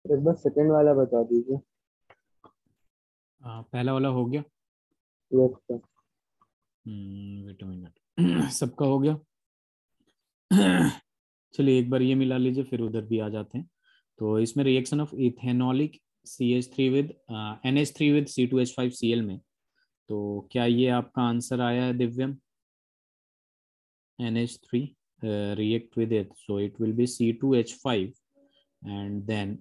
[SPEAKER 2] एक बार सेकंड वाला बता दीजिए।
[SPEAKER 1] पहला वाला हो गया।
[SPEAKER 2] Yes sir.
[SPEAKER 1] Wait a minute. सबका हो गया। चलिए एक बार ये मिला लीजिए फिर उधर भी आ जाते हैं। तो इसमें reaction of ethanolic CH3 with NH3 with C2H5Cl में, तो क्या ये आपका आंसर आया है दिव्यम? NH3 react with it, so it will be C2H5 and then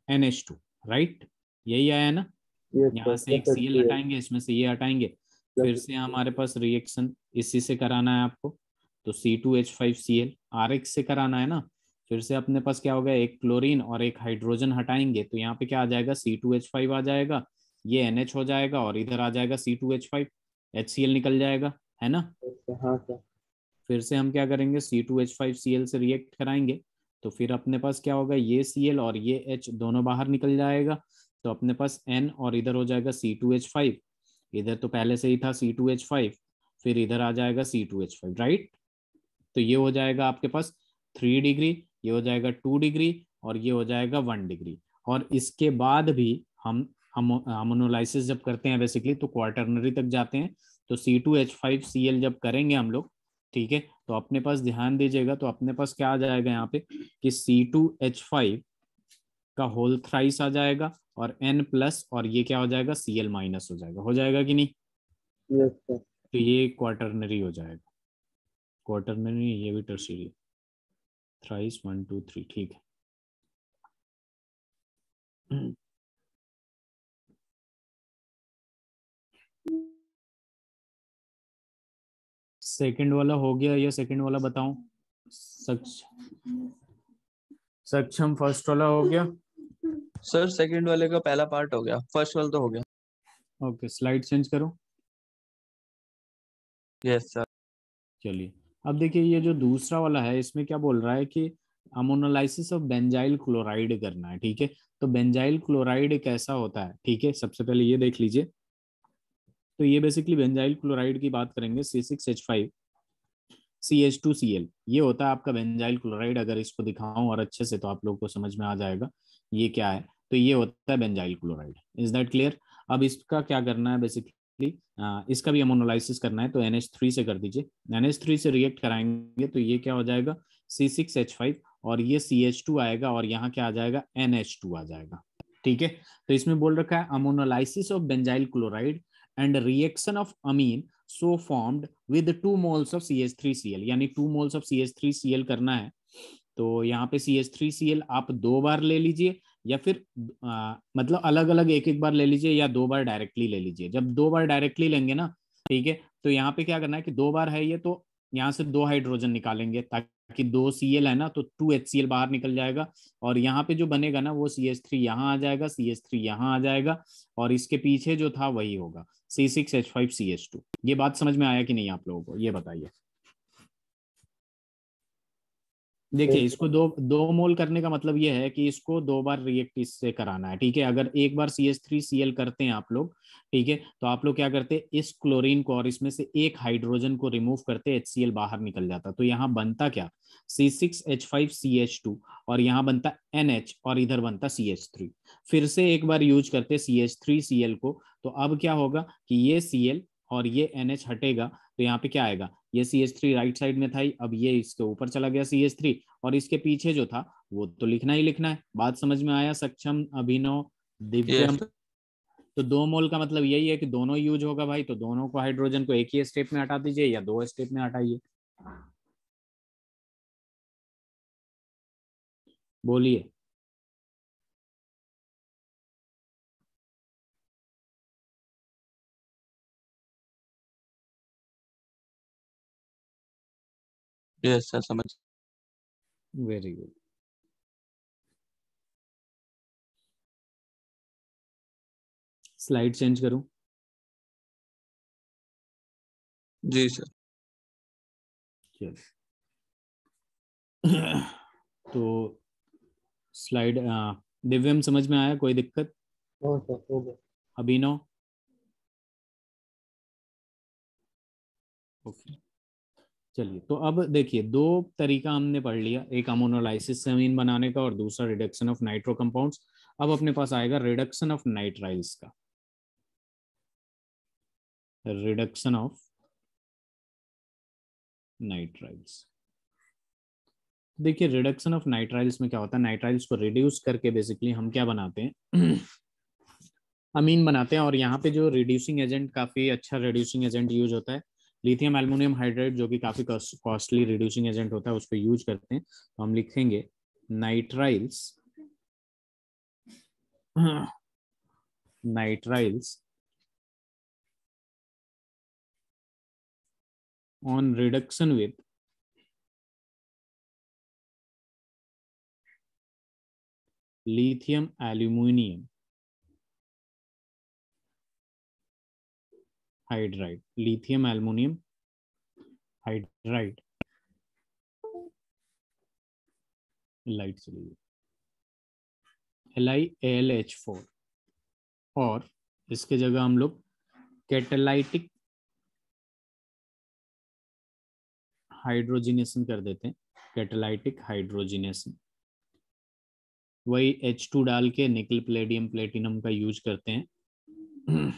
[SPEAKER 1] NH2, right? यही आया ना?
[SPEAKER 2] यस
[SPEAKER 1] यहाँ
[SPEAKER 2] सर
[SPEAKER 1] से एक
[SPEAKER 2] प्लस
[SPEAKER 1] Cl हटाएंगे, इसमें से ये हटाएंगे, फिर से हमारे पास रिएक्शन इसी से कराना है आपको, तो C2H5Cl RX से कराना है ना। फिर से अपने पास क्या होगा, एक क्लोरीन और एक हाइड्रोजन हटाएंगे, तो यहाँ पे क्या आ जाएगा, C2H5 आ जाएगा, ये NH हो जाएगा और इधर आ जाएगा C2H5, HCl निकल जाएगा, है ना।
[SPEAKER 2] हाँ सर।
[SPEAKER 1] फिर से हम क्या करेंगे, C2H5Cl से रिएक्ट कराएंगे, तो फिर अपने पास क्या होगा, ये Cl और ये H दोनों बाहर निकल जाएगा, तो अपने पास N और इधर हो जाएगा C2H5, इधर तो पहले से ही था C2H5, फिर इधर आ जाएगा C2H5, राइट। तो ये हो जाएगा आपके पास 3 डिग्री, ये हो जाएगा 2 डिग्री और ये हो जाएगा 1 डिग्री। और इसके बाद भी हम अमोनोलाइसिस जब करते हैं बेसिकली तो क्वार्टरनरी तक जाते हैं, तो C2H5Cl जब करेंगे हम लोग, ठीक है, तो अपने पास ध्यान दीजिएगा, तो अपने पास क्या आ जाएगा यहाँ पे कि C2H5 का होल थ्राइस आ जाएगा और N प्लस और ये क्या हो जाएगा, Cl माइनस हो जाएगा कि नहीं।
[SPEAKER 2] Yes sir.
[SPEAKER 1] तो ये क्वार्टरनरी हो जाएगा, क्वार्टरनरी, ये भी टर्शियरी, थ्राइस 1 2 3, ठीक है। सेकंड वाला हो गया, या सेकंड वाला बताऊं? सक्षम फर्स्ट वाला हो गया।
[SPEAKER 3] सर सेकंड वाले का पहला पार्ट हो गया, फर्स्ट वाला तो हो गया।
[SPEAKER 1] ओके, स्लाइड चेंज करो।
[SPEAKER 3] Yes sir.
[SPEAKER 1] चलिए अब देखिए, ये जो दूसरा वाला है इसमें क्या बोल रहा है कि अमोनोलाइसिस ऑफ बेंजाइल क्लोराइड करना है, ठीक है। तो बेंजाइल क्लोराइड कैसा होता है, ठीक है, सबसे पहले ये देख लीजिए। तो ये बेसिकली बेंजाइल क्लोराइड की बात करेंगे, C6H5 CH2Cl, ये होता है आपका बेंजाइल क्लोराइड। अगर इसको दिखाऊं और अच्छे से तो आप लोगों को समझ में आ जाएगा ये क्या है। तो ये होता है benzyl chloride, is that clear. अब इसका क्या करना है बेसिकली, इसका भी अमोनोलाइसिस करना है तो NH3 से कर दीजिए। NH3 से रिएक्ट कराएंगे तो ये क्या हो जाएगा C6H5 और ये CH2 आएगा और यहाँ क्या आ जाएगा NH2 आ जाएगा। ठीक है, तो इसमें बोल रखा है ammonolysis of benzyl chloride and reaction of amine so formed with 2 moles of CH3Cl, यानी 2 मोल्स ऑफ CH3Cl करना है। तो यहाँ पे CH3Cl आप 2 बार ले लीजिए या फिर मतलब अलग अलग एक एक बार ले लीजिए या 2 बार डायरेक्टली ले लीजिए। जब 2 बार डायरेक्टली लेंगे ना, ठीक है, तो यहाँ पे क्या करना है कि 2 बार है ये तो यहाँ से 2 हाइड्रोजन निकालेंगे ताकि 2 Cl है ना तो 2 HCl बाहर निकल जाएगा और यहाँ पे जो बनेगा ना वो CH3 यहाँ आ जाएगा, CH3 यहाँ आ जाएगा और इसके पीछे जो था वही होगा C6H5CH2। ये बात समझ में आया कि नहीं आप लोगों को, ये बताइए। देखिए इसको दो मोल करने का मतलब ये है कि इसको 2 बार रिएक्ट इससे कराना है। ठीक है, अगर एक बार CH3Cl करते हैं आप लोग, ठीक है, तो आप लोग क्या करते हैं इस क्लोरीन को और इसमें से एक हाइड्रोजन को रिमूव करते, HCl बाहर निकल जाता, तो यहाँ बनता क्या C6H5CH2 और यहाँ बनता NH और इधर बनता CH3। फिर से एक बार यूज करते CH3Cl को, तो अब क्या होगा कि ये Cl और ये NH हटेगा तो यहाँ पे क्या आएगा, ये CH3 राइट साइड में था ही, अब ये इसके ऊपर चला गया CH3 और इसके पीछे जो था वो तो लिखना ही लिखना है। बात समझ में आया सक्षम, अभिनव, दिव्यम?
[SPEAKER 3] यस
[SPEAKER 1] तो 2 मोल का मतलब यही है कि दोनों यूज होगा भाई, तो दोनों को हाइड्रोजन को एक ही स्टेप में हटा दीजिए या 2 स्टेप में हटाइए। बोलिए।
[SPEAKER 3] यस सर समझ।
[SPEAKER 1] Very good. स्लाइड चेंज करूं?
[SPEAKER 3] जी सर।
[SPEAKER 1] चलो तो स्लाइड दिव्यम समझ में आया, कोई दिक्कत?
[SPEAKER 2] हो सर हो गया।
[SPEAKER 1] अभिनव? ओके, चलिए तो अब देखिए 2 तरीका हमने पढ़ लिया, एक अमोनोलाइसिस से अमीन बनाने का और दूसरा रिडक्शन ऑफ नाइट्रो कंपाउंड्स। अब अपने पास आएगा रिडक्शन ऑफ नाइट्राइल्स का। रिडक्शन ऑफ नाइट्राइल्स, देखिए रिडक्शन ऑफ नाइट्राइल्स में क्या होता है, नाइट्राइल्स को रिड्यूस करके बेसिकली हम क्या बनाते हैं अमीन बनाते हैं। और यहाँ पे जो रिड्यूसिंग एजेंट, काफी अच्छा रिड्यूसिंग एजेंट यूज होता है लिथियम एल्युमिनियम हाइड्राइड, जो कि काफी कॉस्टली रिड्यूसिंग एजेंट होता है, उसको यूज करते हैं। तो हम लिखेंगे nitriles nitriles on reduction with lithium aluminium hydride, lithium aluminium hydride, light चली गई, LiAlH4, और इसके जगह हम लोग कैटालाइटिक हाइड्रोजिनेशन कर देते हैं, कैटालाइटिक हाइड्रोजिनेशन। वही H2 डाल के निकल प्लेडियम प्लेटिनम का यूज करते हैं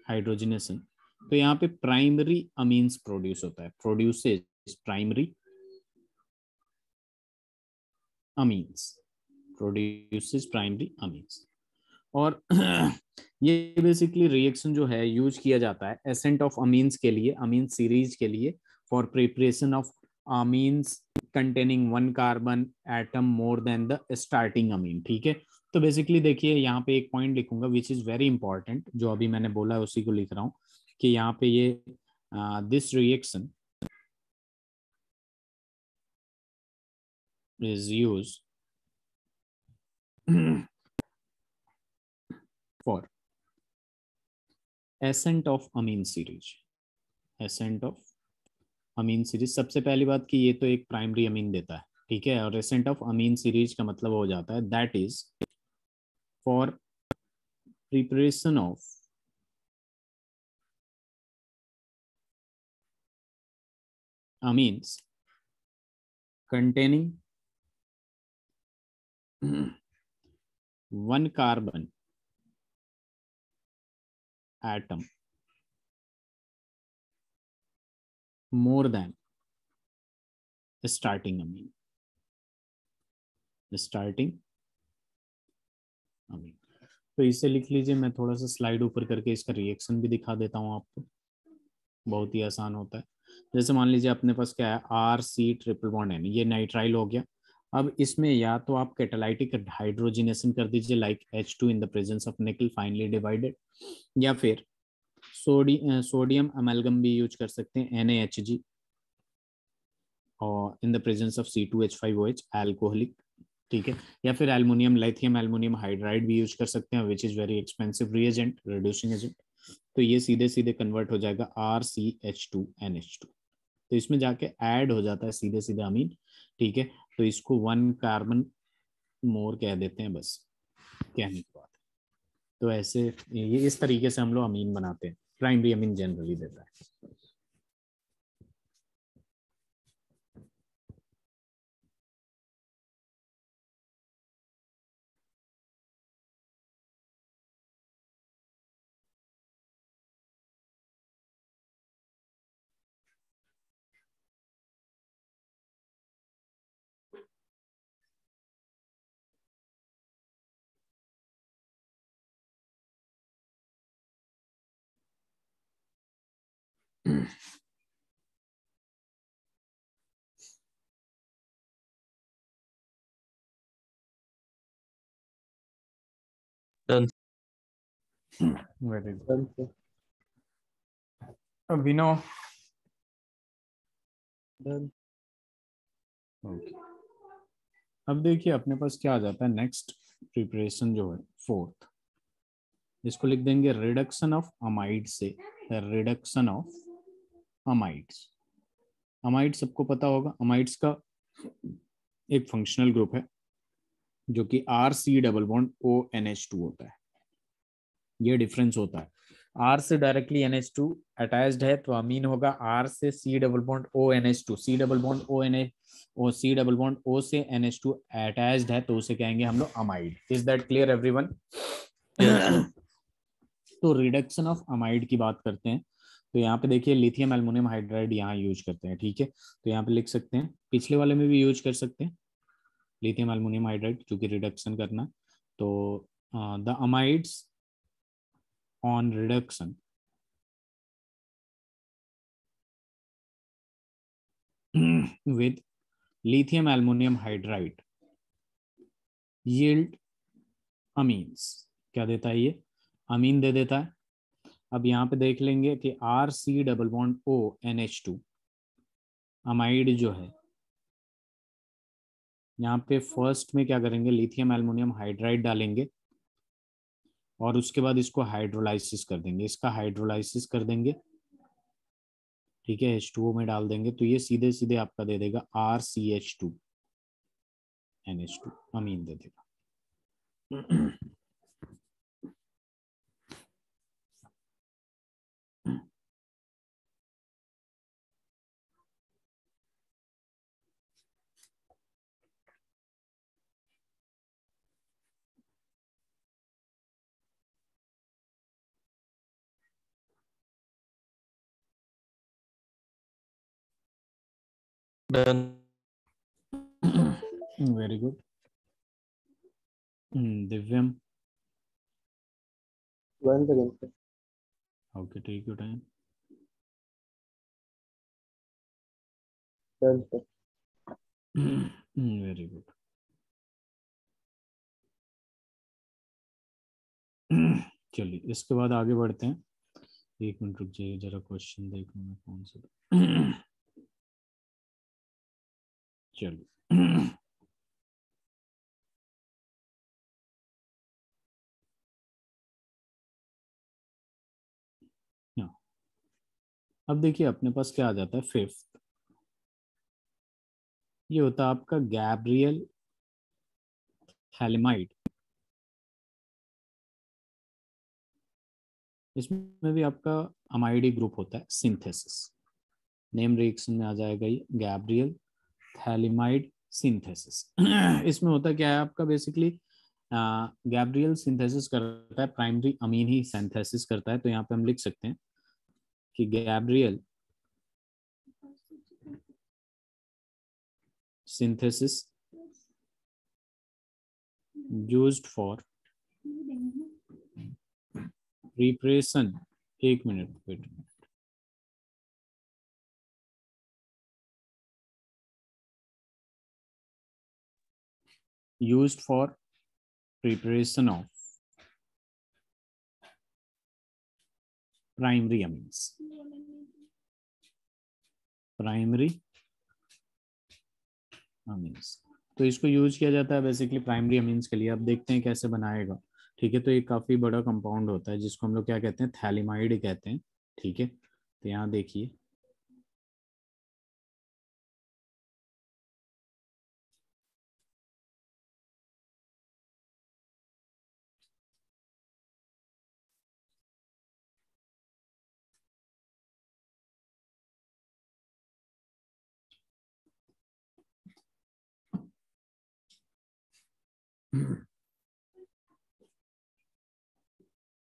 [SPEAKER 1] हाइड्रोजिनेशन। तो यहाँ पे प्राइमरी अमीन्स प्रोड्यूस होता है, produces primary amines, produces primary amines. और ये बेसिकली रिएक्शन जो है यूज किया जाता है एसेंट ऑफ अमीन्स के लिए, अमीन सीरीज के लिए, for preparation of amines containing 1 carbon atom more than the starting amine. ठीक है, तो बेसिकली देखिए यहाँ पे एक पॉइंट लिखूंगा विच इज वेरी इंपॉर्टेंट, जो अभी मैंने बोला है उसी को लिख रहा हूँ कि यहाँ पे ये this reaction is used for ascent of amine series, ascent of amine series। सबसे पहली बात कि ये तो एक प्राइमरी अमीन देता है, ठीक है, और ascent of amine series का मतलब हो जाता है that is for preparation of amines containing 1 carbon atom more than starting amine, starting amine। तो इसे लिख लीजिए, मैं थोड़ा सा स्लाइड ऊपर करके इसका रिएक्शन भी दिखा देता हूँ आपको, बहुत ही आसान होता है। जैसे मान लीजिए अपने पास क्या है, R C triple bond N, ये नाइट्राइल हो गया। अब इसमें या तो आप कैटालाइटिक हाइड्रोजिनेशन कर दीजिए like H2 in the presence of निकल फाइनली डिवाइडेड, या फिर सोडियम अमेलगम भी यूज कर सकते हैं NaHg, और in the presence of C2H5OH alcoholic, ठीक है। या फिर एल्युमिनियम लिथियम एल्युमिनियम हाइड्राइड भी यूज कर सकते हैं, which is very expensive reagent, reducing agent. तो ये सीधे सीधे कन्वर्ट हो जाएगा RCH2NH2, तो इसमें जाके ऐड हो जाता है सीधे सीधे अमीन, ठीक है। तो इसको 1 कार्बन मोर कह देते हैं, बस कहने की बात है। तो ऐसे ये इस तरीके से हम लोग अमीन बनाते हैं, प्राइमरी अमीन जनरली देता है।
[SPEAKER 3] Done.
[SPEAKER 1] Very good.
[SPEAKER 2] Done sir.
[SPEAKER 1] Abhinav,
[SPEAKER 4] done.
[SPEAKER 1] Okay. अब देखिए अपने पास क्या आ जाता है, नेक्स्ट प्रिपरेशन जो है फोर्थ, इसको लिख देंगे रिडक्शन ऑफ अमाइड से, रिडक्शन ऑफ अमाइड्स। अमाइड सबको पता होगा, अमाइड्स का एक फंक्शनल ग्रुप है जो कि RC डबल बॉन्ड ONH2 होता है। ये डिफरेंस होता है, R से डायरेक्टली NH2 अटैच्ड है तो अमीन होगा, R से C double bond ONH2, C double bond ONH और C डबल बॉन्ड O से NH2 अटैच्ड है तो उसे कहेंगे हम लोग amide. Is that clear everyone? तो रिडक्शन ऑफ अमाइड की बात करते हैं, तो यहाँ पे देखिए लिथियम एल्युमिनियम हाइड्राइड यहाँ यूज करते हैं, ठीक है। तो यहाँ पे लिख सकते हैं, पिछले वाले में भी यूज कर सकते हैं लिथियम एल्युमिनियम हाइड्राइड, क्योंकि रिडक्शन करना। तो the amides on reduction with lithium aluminum hydride yield amines। क्या देता है ये? अमीन दे देता है। अब यहाँ पे देख लेंगे कि RC double bond ONH2 amide जो है, यहाँ पे फर्स्ट में क्या करेंगे, लिथियम एल्युमिनियम हाइड्राइड डालेंगे और उसके बाद इसको हाइड्रोलाइसिस कर देंगे, इसका हाइड्रोलाइसिस कर देंगे, ठीक है, H2O में डाल देंगे तो ये सीधे सीधे आपका दे देगा RCH2NH2 अमीन दे देगा।
[SPEAKER 3] Done.
[SPEAKER 1] Very good. Divyam,
[SPEAKER 2] 1 second sir.
[SPEAKER 1] Okay take your time.
[SPEAKER 2] Done sir.
[SPEAKER 1] Very good. चलिए इसके बाद आगे बढ़ते हैं। एक मिनट रुक जाइए, जरा क्वेश्चन देख लूँ मैं कौन सा। चलिए अब देखिए अपने पास क्या आ जाता है, फिफ्थ ये होता है आपका गैब्रियल थैलेमाइड। इसमें भी आपका अमाइडी ग्रुप होता है, सिंथेसिस, नेम रिएक्शन में आ जाएगा ये गैब्रियल थैलेमाइड सिंथेसिस। इसमें होता क्या है आपका, बेसिकली गैब्रियल सिंथेसिस करता है, प्राइमरी अमीन ही सिंथेसिस करता है। तो यहाँ पे हम लिख सकते हैं कि Gabriel synthesis used for preparation, एक minute wait, used for preparation of primary amines, primary amines. तो इसको यूज किया जाता है बेसिकली प्राइमरी अमीन्स के लिए। अब देखते हैं कैसे बनाएगा। ठीक है, तो ये काफी बड़ा कंपाउंड होता है जिसको हम लोग क्या कहते हैं, थैलिमाइड कहते हैं। ठीक है, तो यहाँ देखिए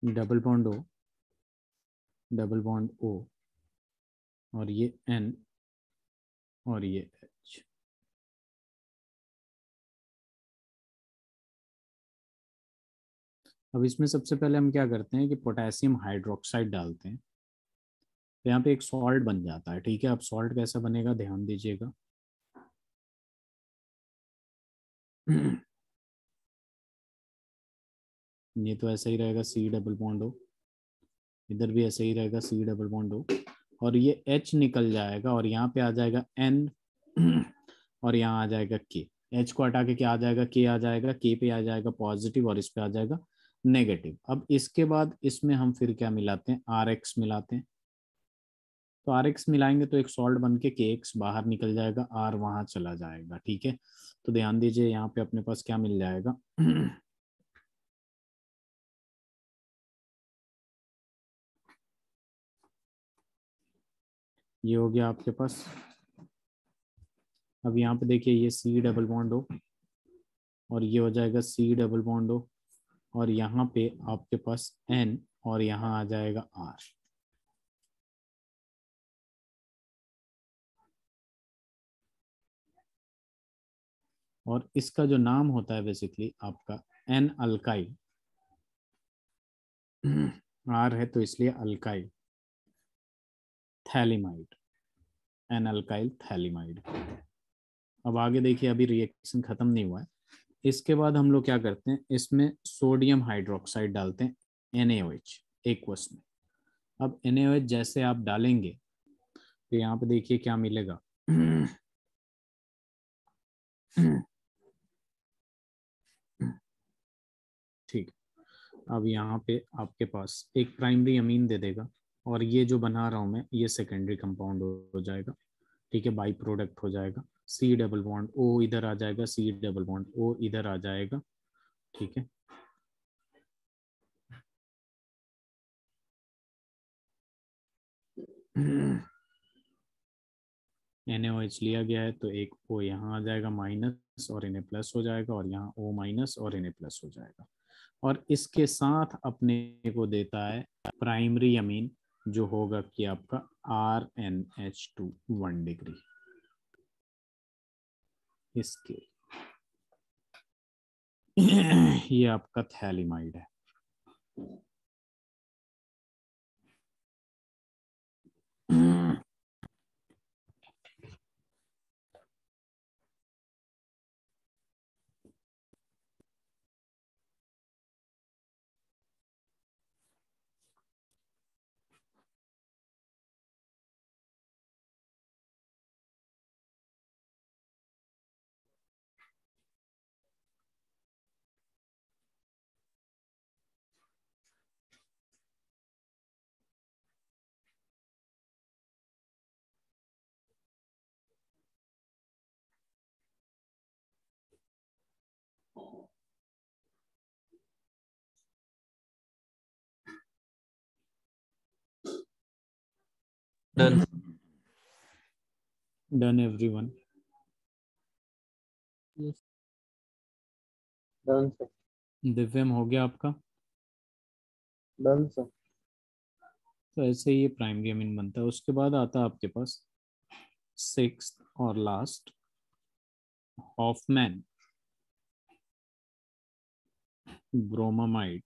[SPEAKER 1] double bond O, double bond O, और ये N और ये H। अब इसमें सबसे पहले हम क्या करते हैं कि पोटेशियम हाइड्रोक्साइड डालते हैं, तो यहाँ पे एक सॉल्ट बन जाता है। ठीक है, अब सॉल्ट कैसा बनेगा ध्यान दीजिएगा। ये तो ऐसा ही रहेगा C डबल बॉन्ड O, इधर भी ऐसे ही रहेगा C डबल बॉन्ड O, और ये H निकल जाएगा और यहाँ पे आ जाएगा N और यहाँ आ जाएगा K। H को हटा के क्या आ जाएगा, K आ जाएगा, K पे आ जाएगा पॉजिटिव और इस पे आ जाएगा नेगेटिव। अब इसके बाद इसमें हम फिर क्या मिलाते हैं, RX मिलाते हैं। तो RX मिलाएंगे तो एक सॉल्ट बन के KX बाहर निकल जाएगा, R वहां चला जाएगा। ठीक है, तो ध्यान दीजिए यहाँ पे अपने पास क्या मिल जाएगा ये हो गया आपके पास। अब यहाँ पे देखिए ये C डबल बॉन्ड O और ये हो जाएगा C डबल बॉन्ड O, और यहाँ पे आपके पास N और यहाँ आ जाएगा R। और इसका जो नाम होता है बेसिकली आपका N अल्काइल, R है तो इसलिए alkyl phthalimide, N alkyl phthalimide. अब आगे देखिए, अभी रिएक्शन खत्म नहीं हुआ है। इसके बाद हम लोग क्या करते हैं, इसमें सोडियम हाइड्रोक्साइड डालते हैं NaOH एक्वस में। अब NaOH जैसे आप डालेंगे तो यहाँ पे देखिए क्या मिलेगा ठीक, अब यहाँ पे आपके पास एक प्राइमरी अमीन दे देगा और ये जो बना रहा हूँ मैं ये सेकेंडरी कंपाउंड हो जाएगा। ठीक है, बाई प्रोडक्ट हो जाएगा। C डबल बॉन्ड O इधर आ जाएगा, C डबल बॉन्ड O इधर आ जाएगा। ठीक है, NaOH लिया गया है तो एक O यहाँ आ जाएगा माइनस और Na प्लस हो जाएगा, और यहाँ O माइनस और Na प्लस हो जाएगा। और इसके साथ अपने को देता है प्राइमरी अमीन जो होगा कि आपका RnH2 1 डिग्री। इसके ये आपका थैलिमाइड है।
[SPEAKER 3] Done.
[SPEAKER 1] Done everyone.
[SPEAKER 2] Done sir.
[SPEAKER 1] Divyam हो गया आपका?
[SPEAKER 2] Done sir.
[SPEAKER 1] तो ऐसे ही ये प्राइमरी अमीन बनता है। उसके बाद आता है आपके पास सिक्स्थ और last Hoffmann bromide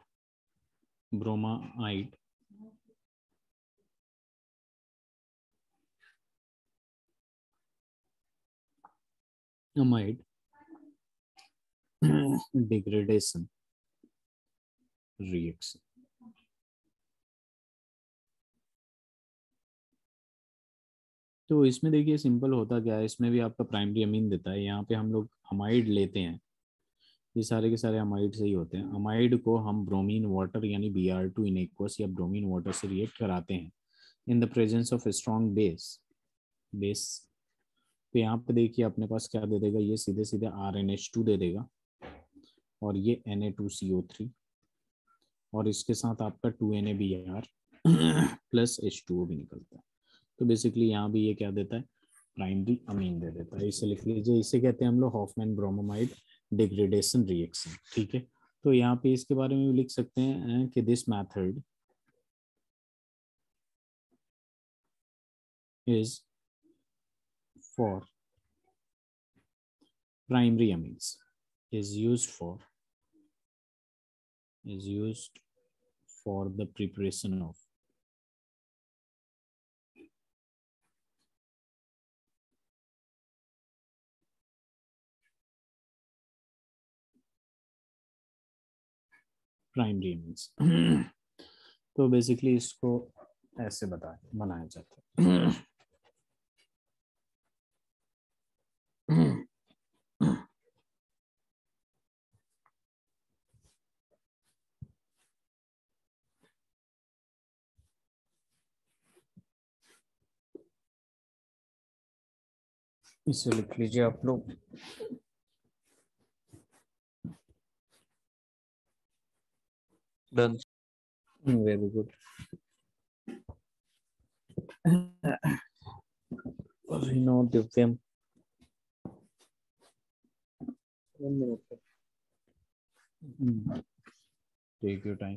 [SPEAKER 1] amide degradation reaction. तो इसमें देखिए सिंपल होता क्या है, इसमें भी आपका प्राइमरी अमीन देता है, यहाँ पे हम लोग अमाइड लेते हैं, ये सारे के सारे अमाइड से ही होते हैं। अमाइड को हम ब्रोमीन वाटर यानी Br2 इन एक्वस या ब्रोमीन वाटर से रिएक्ट कराते हैं in the presence of strong base. तो यहाँ पे देखिए अपने पास क्या दे देगा, ये सीधे सीधे RnH2 दे देगा और ये Na2CO3 और इसके साथ आपका 2NaBr प्लस H2O भी निकलता है। तो बेसिकली यहाँ भी ये क्या देता है, प्राइमरी अमीन दे देता है। इसे लिख लीजिए, इसे कहते हैं हम लोग हॉफमैन ब्रोमाइड डिग्रेडेशन रिएक्शन। ठीक है, तो यहाँ पे इसके बारे में भी लिख सकते हैं कि this method is for primary amines, is used for the preparation of primary amines. तो बेसिकली इसको ऐसे बनाया जाता है। इसे लिख लीजिए आप लोग,
[SPEAKER 3] done.
[SPEAKER 1] Very good. No Divyam,
[SPEAKER 2] 1 minute.
[SPEAKER 1] Take your time.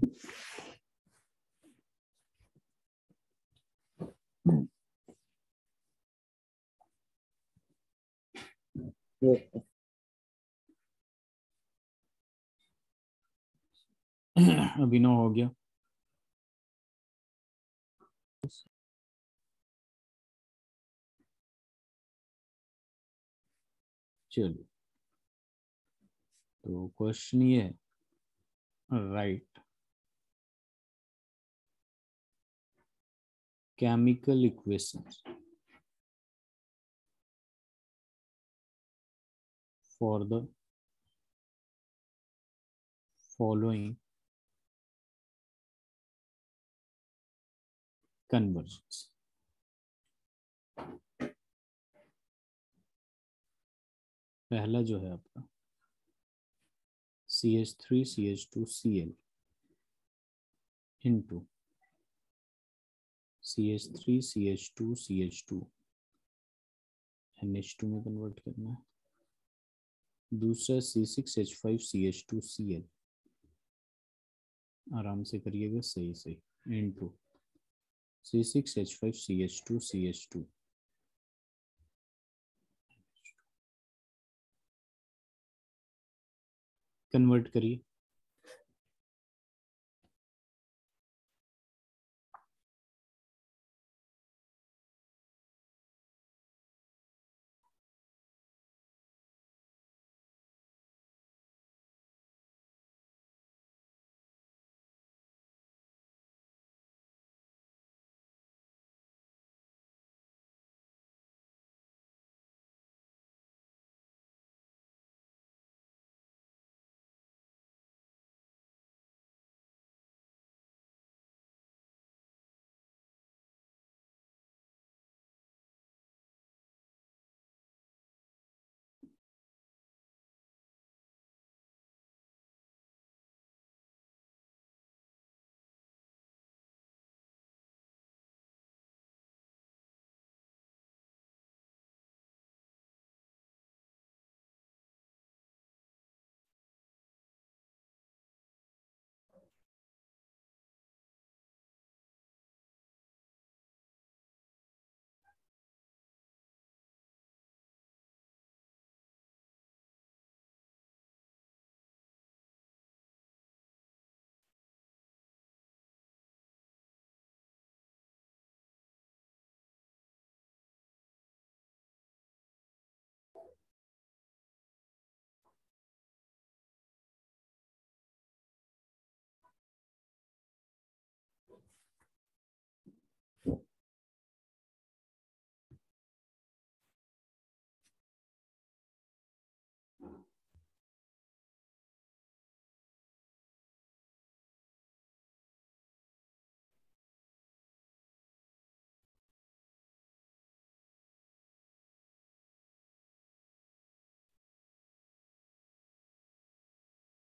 [SPEAKER 2] Yes.
[SPEAKER 1] Abhinav हो गया। चलिए, तो क्वेश्चन ये है, write chemical equations for the following conversions। पहला जो है आपका CH3CH2Cl into CH3CH2CH2 NH2 में कन्वर्ट करना है। दूसरा C6H5CH2Cl, आराम से करिएगा, सही into C6H5CH2CH2 कन्वर्ट करिए।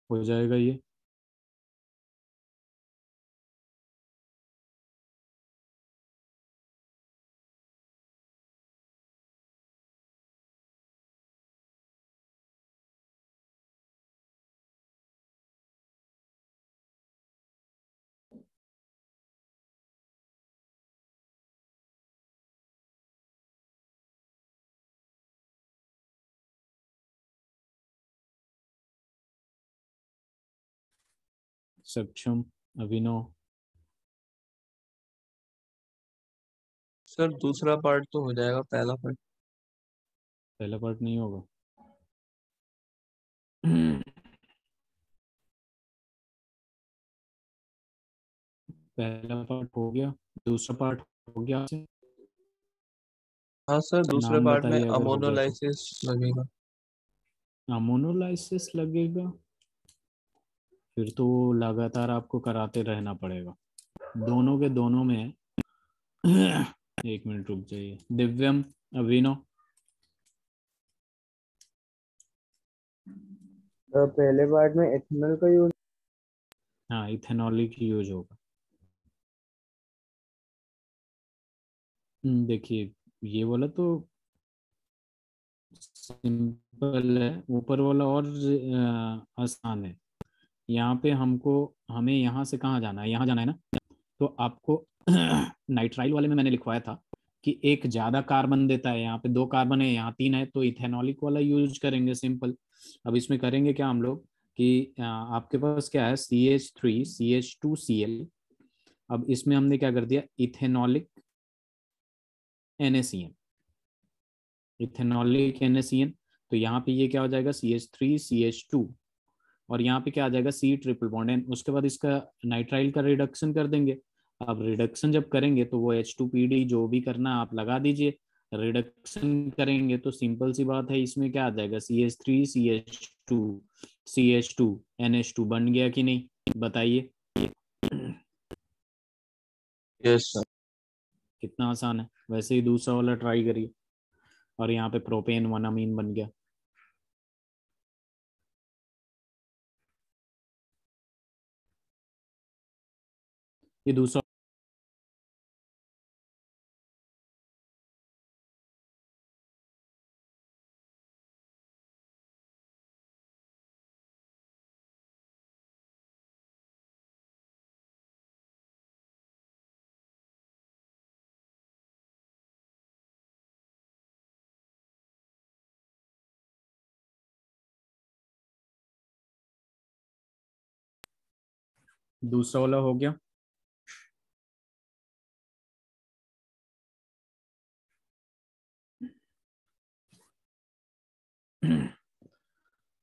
[SPEAKER 1] हो जाएगा ये। सक्षम, अभिनव।
[SPEAKER 3] सर दूसरा पार्ट तो हो जाएगा, पहला पार्ट।
[SPEAKER 1] पहला पार्ट नहीं होगा। पहला पार्ट हो गया, दूसरा पार्ट हो गया आपसे?
[SPEAKER 3] हाँ सर, दूसरे
[SPEAKER 1] नाम
[SPEAKER 3] पार्ट में
[SPEAKER 1] बताइए अगर हो गया तो।
[SPEAKER 3] अमोनोलाइसिस लगेगा।
[SPEAKER 1] अमोनोलाइसिस लगेगा? फिर तो लगातार आपको कराते रहना पड़ेगा, दोनों के दोनों में है। एक मिनट रुक जाइए। दिव्यम, अभिनव।
[SPEAKER 2] पहले पार्ट में एथेनॉल का यूज।
[SPEAKER 1] हाँ, इथेनॉलिक यूज होगा। देखिए, ये वाला तो सिंपल है, ऊपर वाला और आसान है। यहाँ पे हमें यहाँ से कहाँ जाना है, यहाँ जाना है ना। तो आपको नाइट्राइल वाले में मैंने लिखवाया था कि एक ज्यादा कार्बन देता है, यहाँ पे 2 कार्बन है, यहाँ 3 है, तो इथेनॉलिक वाला यूज करेंगे सिंपल। अब इसमें करेंगे क्या हम लोग कि आपके पास क्या है, CH3CH2Cl। अब इसमें हमने क्या कर दिया, इथेनॉलिक NaCN, इथेनॉलिक NaCN। तो यहाँ पे ये क्या हो जाएगा, CH3CH2, और यहाँ पे क्या आ जाएगा, C ट्रिपल बॉन्ड N। उसके बाद इसका नाइट्राइल का रिडक्शन कर देंगे। अब रिडक्शन जब करेंगे तो वो H2PD जो भी करना आप लगा दीजिए। रिडक्शन करेंगे तो सिंपल सी बात है, इसमें क्या आ जाएगा, CH3CH2 NH2 बन गया कि नहीं, बताइए।
[SPEAKER 3] Yes sir.
[SPEAKER 1] कितना आसान है। वैसे ही दूसरा वाला ट्राई करिए, और यहाँ पे प्रोपेन 1 अमीन बन गया। ये दूसरा दूसरा वाला हो गया।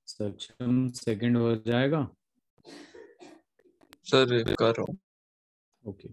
[SPEAKER 1] सक्षम सेकंड हो जाएगा।
[SPEAKER 3] सर कर रहा हूँ।
[SPEAKER 1] ओके।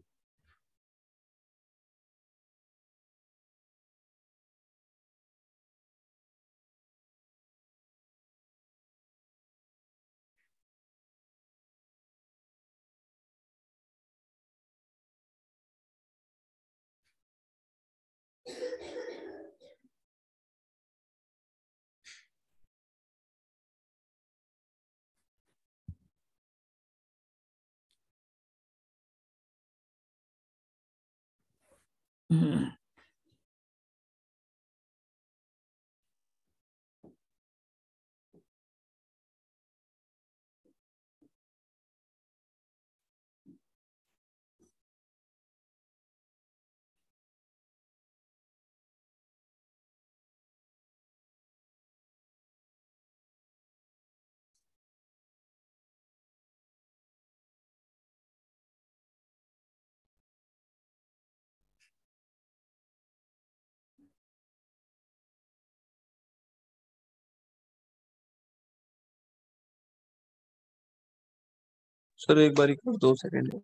[SPEAKER 3] सर एक बार कर 2 सेकंड।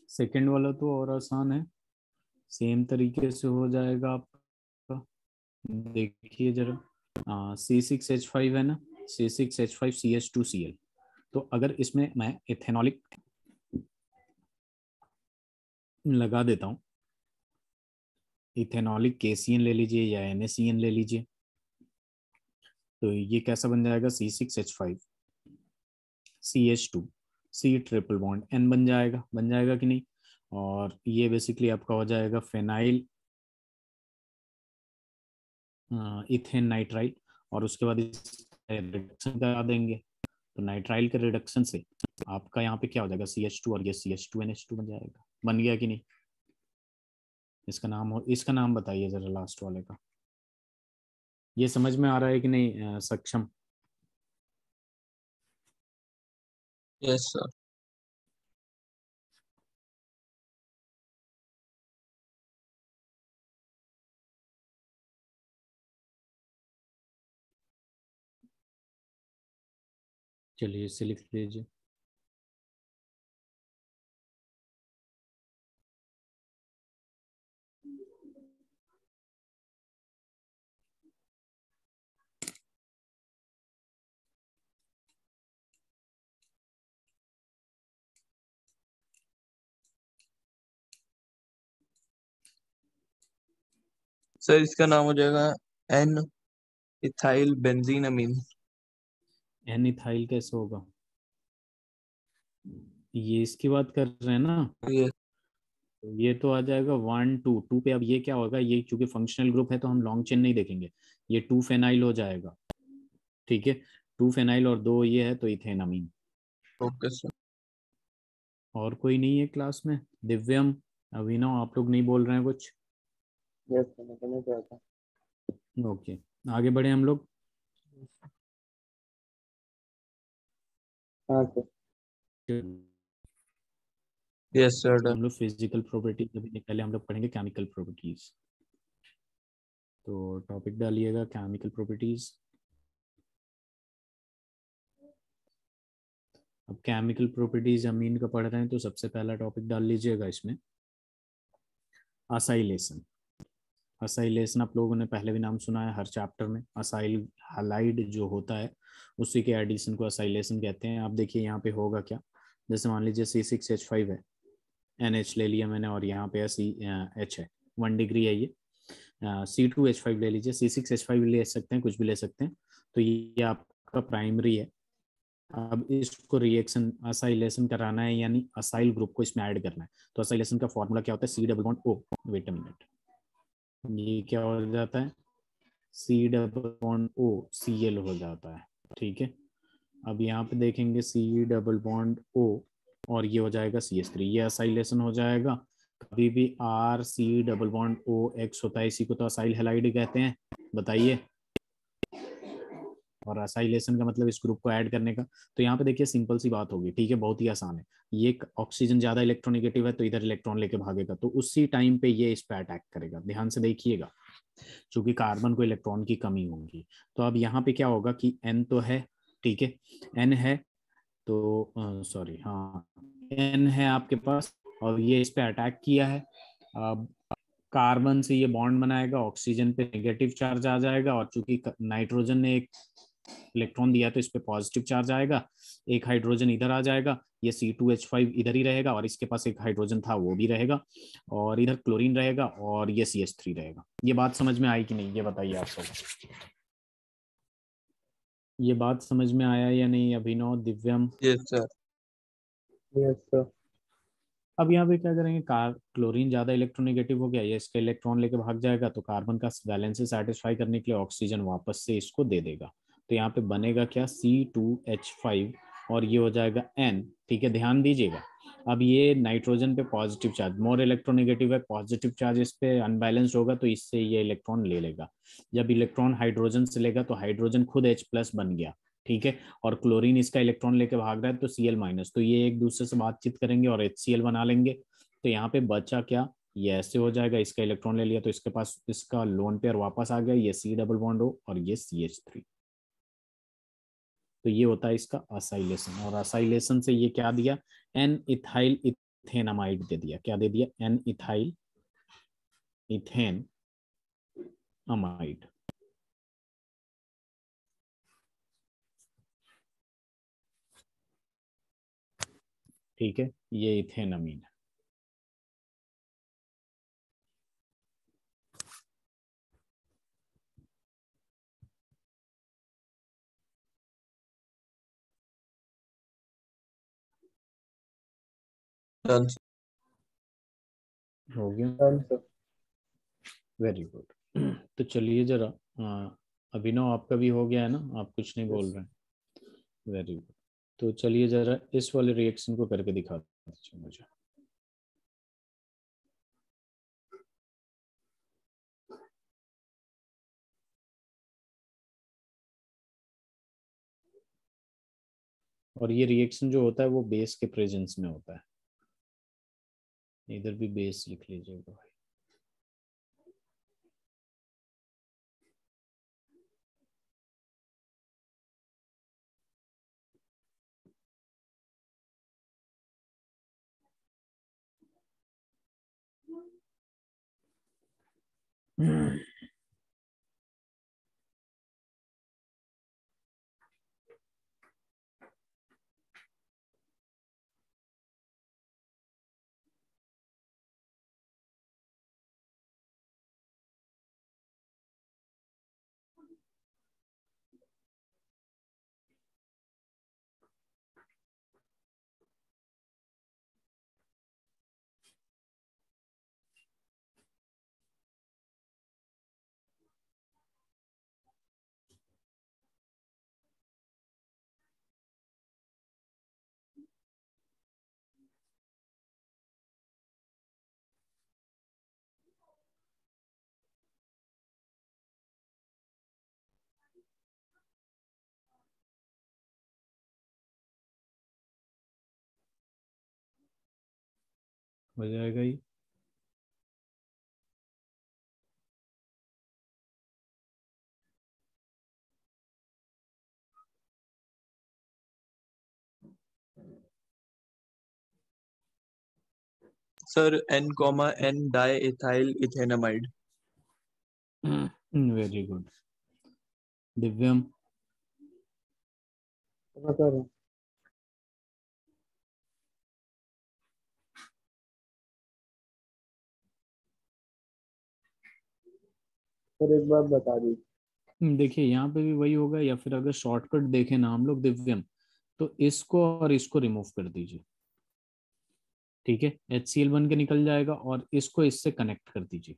[SPEAKER 1] सेकंड वाला तो और आसान है, सेम तरीके से हो जाएगा आपका। देखिए जरा, C6H5 है ना, C6H5CH2Cl। तो अगर इसमें मैं इथेनॉलिक लगा देता हूँ, इथेनॉलिक KCN ले लीजिए या NaCN ले लीजिए। तो ये कैसा बन जाएगा, C6H5 CH2 C triple bond N बन जाएगा कि नहीं। और ये बेसिकली आपका हो जाएगा फेनाइल इथेन नाइट्राइल, और उसके बाद रिडक्शन करा देंगे। तो नाइट्राइल के रिडक्शन से आपका यहाँ पे क्या हो जाएगा, CH2 और ये CH2NH2 बन जाएगा। बन गया कि नहीं। इसका नाम बताइए जरा लास्ट वाले का। ये समझ में आ रहा है कि नहीं सक्षम।
[SPEAKER 3] Yes sir.
[SPEAKER 1] चलिए इसे लिख लीजिए।
[SPEAKER 3] सर इसका नाम हो जाएगा एन इथाइल बेंजीन अमीन।
[SPEAKER 1] एन इथाइल कैसे होगा, ये इसकी बात कर रहे हैं ना।
[SPEAKER 3] ये
[SPEAKER 1] तो ये तो आ जाएगा 1 2 2 पे। अब ये क्या होगा, ये चूंकि फंक्शनल ग्रुप है तो हम लॉन्ग चेन नहीं देखेंगे, ये 2 फेनाइल हो जाएगा। ठीक है, 2 फेनाइल और 2 ये है तो इथेनामीन।
[SPEAKER 3] Okay sir.
[SPEAKER 1] और कोई नहीं है क्लास में, दिव्यम अभिनव आप लोग नहीं बोल रहे हैं कुछ।
[SPEAKER 2] यस सर, मैं समझ रहा था।
[SPEAKER 1] ओके, आगे बढ़े हम लोग।
[SPEAKER 2] हाँ सर।
[SPEAKER 3] Yes sir done.
[SPEAKER 1] हम लोग फिजिकल प्रॉपर्टीज अभी निकाले, हम लोग पढ़ेंगे केमिकल प्रॉपर्टीज। तो टॉपिक डालिएगा केमिकल प्रॉपर्टीज। अब केमिकल प्रॉपर्टीज अमीन का पढ़ रहे हैं तो सबसे पहला टॉपिक डाल लीजिएगा इसमें, असाइलेशन। असाइलेशन आप लोगों ने पहले भी नाम सुना है हर चैप्टर में। असाइल हालाइड जो होता है उसी के एडिशन को असाइलेशन कहते हैं। आप देखिए यहाँ पे होगा क्या, जैसे मान लीजिए C6H5 है, NH ले लिया मैंने, और यहाँ पे CH है, 1 डिग्री है ये। C2H5 ले लीजिए, C6H5 ले सकते हैं, कुछ भी ले सकते हैं। तो ये आपका प्राइमरी है। अब इसको रिएक्शन असाइलेशन कराना है, यानी असाइल ग्रुप को इसमें ऐड करना है। तो असाइलेशन का फॉर्मूला क्या होता है, C double bond O। Wait a minute, ये क्या हो जाता है, C double bond O Cl हो जाता है। ठीक है, अब यहाँ पे देखेंगे C डबल बॉन्ड O और ये हो जाएगा CH3, ये असाइलेशन हो जाएगा। कभी भी RC डबल बॉन्ड OX होता है, इसी को तो असाइल हैलाइड कहते हैं, बताइए। और असाइलेशन का मतलब इस ग्रुप को ऐड करने का। तो यहाँ पे देखिए सिंपल सी बात होगी, ठीक है, बहुत ही आसान है। ये ऑक्सीजन ज्यादा इलेक्ट्रोनेगेटिव है तो इधर इलेक्ट्रॉन लेके भागेगा, तो उसी टाइम पे ये इस पे अटैक करेगा। ध्यान से देखिएगा, क्योंकि कार्बन को इलेक्ट्रॉन की कमी होगी। तो अब यहाँ पे क्या होगा कि N तो है, ठीक है, N है तो सॉरी हाँ, N है आपके पास, और ये इस पे अटैक किया है। अब कार्बन से ये बॉन्ड बनाएगा, ऑक्सीजन पे नेगेटिव चार्ज आ जाएगा, और चूंकि नाइट्रोजन ने एक इलेक्ट्रॉन दिया तो इस पे पॉजिटिव चार्ज आएगा। एक हाइड्रोजन इधर आ जाएगा, ये C2H5 इधर ही रहेगा, और इसके पास एक हाइड्रोजन था वो भी रहेगा, और इधर क्लोरीन रहेगा, और ये CH3 रहेगा। ये बात समझ में आई कि नहीं, ये बताइए आप सब। ये बात समझ में आया या नहीं Abhinav, Divyam.
[SPEAKER 3] Yes sir.
[SPEAKER 2] Yes sir.
[SPEAKER 1] अब यहाँ पे क्या करेंगे, क्लोरीन ज्यादा इलेक्ट्रोनेगेटिव हो गया, ये इसका इलेक्ट्रॉन लेके भाग जाएगा, तो कार्बन का बैलेंस सेटिस्फाई करने के लिए ऑक्सीजन वापस से इसको दे देगा। तो यहाँ पे बनेगा क्या, C2H5, और ये हो जाएगा N। ठीक है, ध्यान दीजिएगा। अब ये नाइट्रोजन पे पॉजिटिव चार्ज, मोर इलेक्ट्रोनेगेटिव है, पॉजिटिव चार्ज इस पे अनबैलेंस्ड होगा, तो इससे ये इलेक्ट्रॉन ले लेगा। जब इलेक्ट्रॉन हाइड्रोजन से लेगा तो हाइड्रोजन खुद H+ बन गया, ठीक है, और क्लोरीन इसका इलेक्ट्रॉन लेके भाग रहा है तो Cl-, तो ये एक दूसरे से बातचीत करेंगे और HCl बना लेंगे। तो यहाँ पे बचा क्या, ये ऐसे हो जाएगा, इसका इलेक्ट्रॉन ले लिया तो इसके पास इसका लोन पेयर वापस आ गया, ये C डबल बॉन्ड O और ये CH3। तो ये होता है इसका असाइलेशन, और असाइलेशन से ये क्या दिया, N इथाइल इथेनामाइड दे दिया। क्या दे दिया, N इथाइल इथेन अमाइड। ठीक है, ये इथेनमीन है।
[SPEAKER 3] डन
[SPEAKER 1] हो गया,
[SPEAKER 2] डन सर।
[SPEAKER 1] Very good. तो चलिए जरा, अभिनव आपका भी हो गया है ना, आप कुछ नहीं बोल रहे हैं, वेरी गुड। तो चलिए जरा इस वाले रिएक्शन को करके दिखा दीजिए मुझे। और ये रिएक्शन जो होता है वो बेस के प्रेजेंस में होता है, इधर भी बेस लिख लीजिएगा भाई। हो जाएगा ये।
[SPEAKER 3] Sir N, diethyl ethanamide.
[SPEAKER 1] Very good. Divyam,
[SPEAKER 2] हाँ सर। सर एक बार बता दीजिए।
[SPEAKER 1] देखिए यहाँ पे भी वही होगा, या फिर अगर शॉर्टकट देखें ना हम लोग दिव्यम, तो इसको और इसको रिमूव कर दीजिए, ठीक है। HCl बन के निकल जाएगा और इसको इससे कनेक्ट कर दीजिए,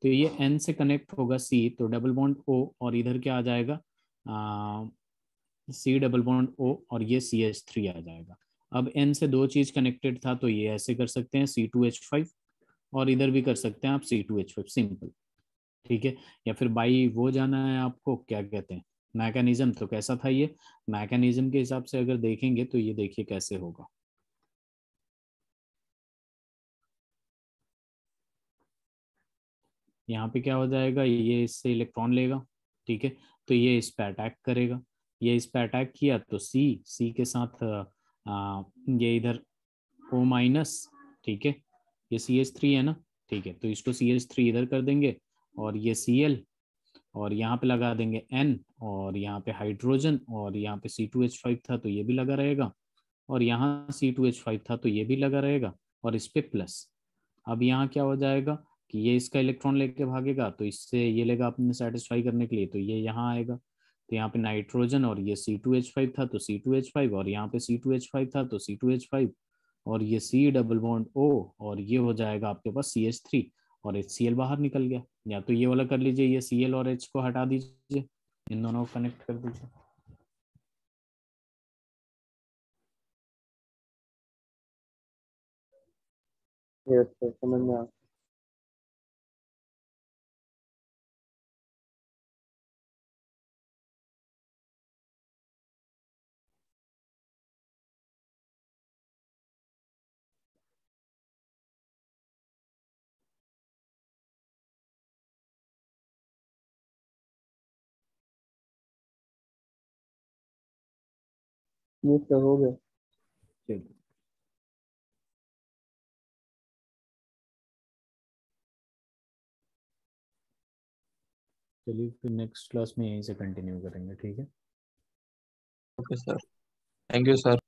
[SPEAKER 1] तो ये N से कनेक्ट होगा C, तो डबल बॉन्ड O, और इधर क्या आ जाएगा, C डबल बॉन्ड O, और ये CH3 आ जाएगा। अब N से दो चीज कनेक्टेड था, तो ये ऐसे कर सकते हैं C2H5, और इधर भी कर सकते हैं आप C2H5, सिंपल, ठीक है। या फिर बाई वो जाना है आपको, क्या कहते हैं, मैकेनिज्म, तो कैसा था ये, मैकेनिज्म के हिसाब से अगर देखेंगे तो ये देखिए कैसे होगा। यहाँ पे क्या हो जाएगा, ये इससे इलेक्ट्रॉन लेगा, ठीक है, तो ये इस पे अटैक करेगा, ये इस पे अटैक किया तो सी के साथ ये इधर O-, ठीक है, ये CH3 है ना, ठीक है, तो इसको CH3 इधर कर देंगे, और ये Cl, और यहाँ पे लगा देंगे N, और यहाँ पे हाइड्रोजन, और यहाँ पे C2H5 था तो ये भी लगा रहेगा, और यहाँ C2H5 था तो ये भी लगा रहेगा, और इस पे प्लस। अब यहाँ क्या हो जाएगा कि ये इसका इलेक्ट्रॉन लेके भागेगा, तो इससे ये लेगा अपने सेटिस्फाई करने के लिए, तो ये यहाँ आएगा, तो यहाँ पे नाइट्रोजन, और ये C2H5 था तो C2H5, और यहाँ पे C2H5 था तो C2H5, और ये C डबल बॉन्ड O, और ये हो जाएगा आपके पास CH3, और HCl बाहर निकल गया। या तो ये वाला कर लीजिए, ये Cl और H को हटा दीजिए, इन दोनों को कनेक्ट कर दीजिए।
[SPEAKER 2] यस सर, समझ में आ। ये सर हो गया।
[SPEAKER 1] चलिए चलिए, फिर नेक्स्ट क्लास में यहीं से कंटिन्यू करेंगे, ठीक है।
[SPEAKER 3] Okay sir, thank you sir.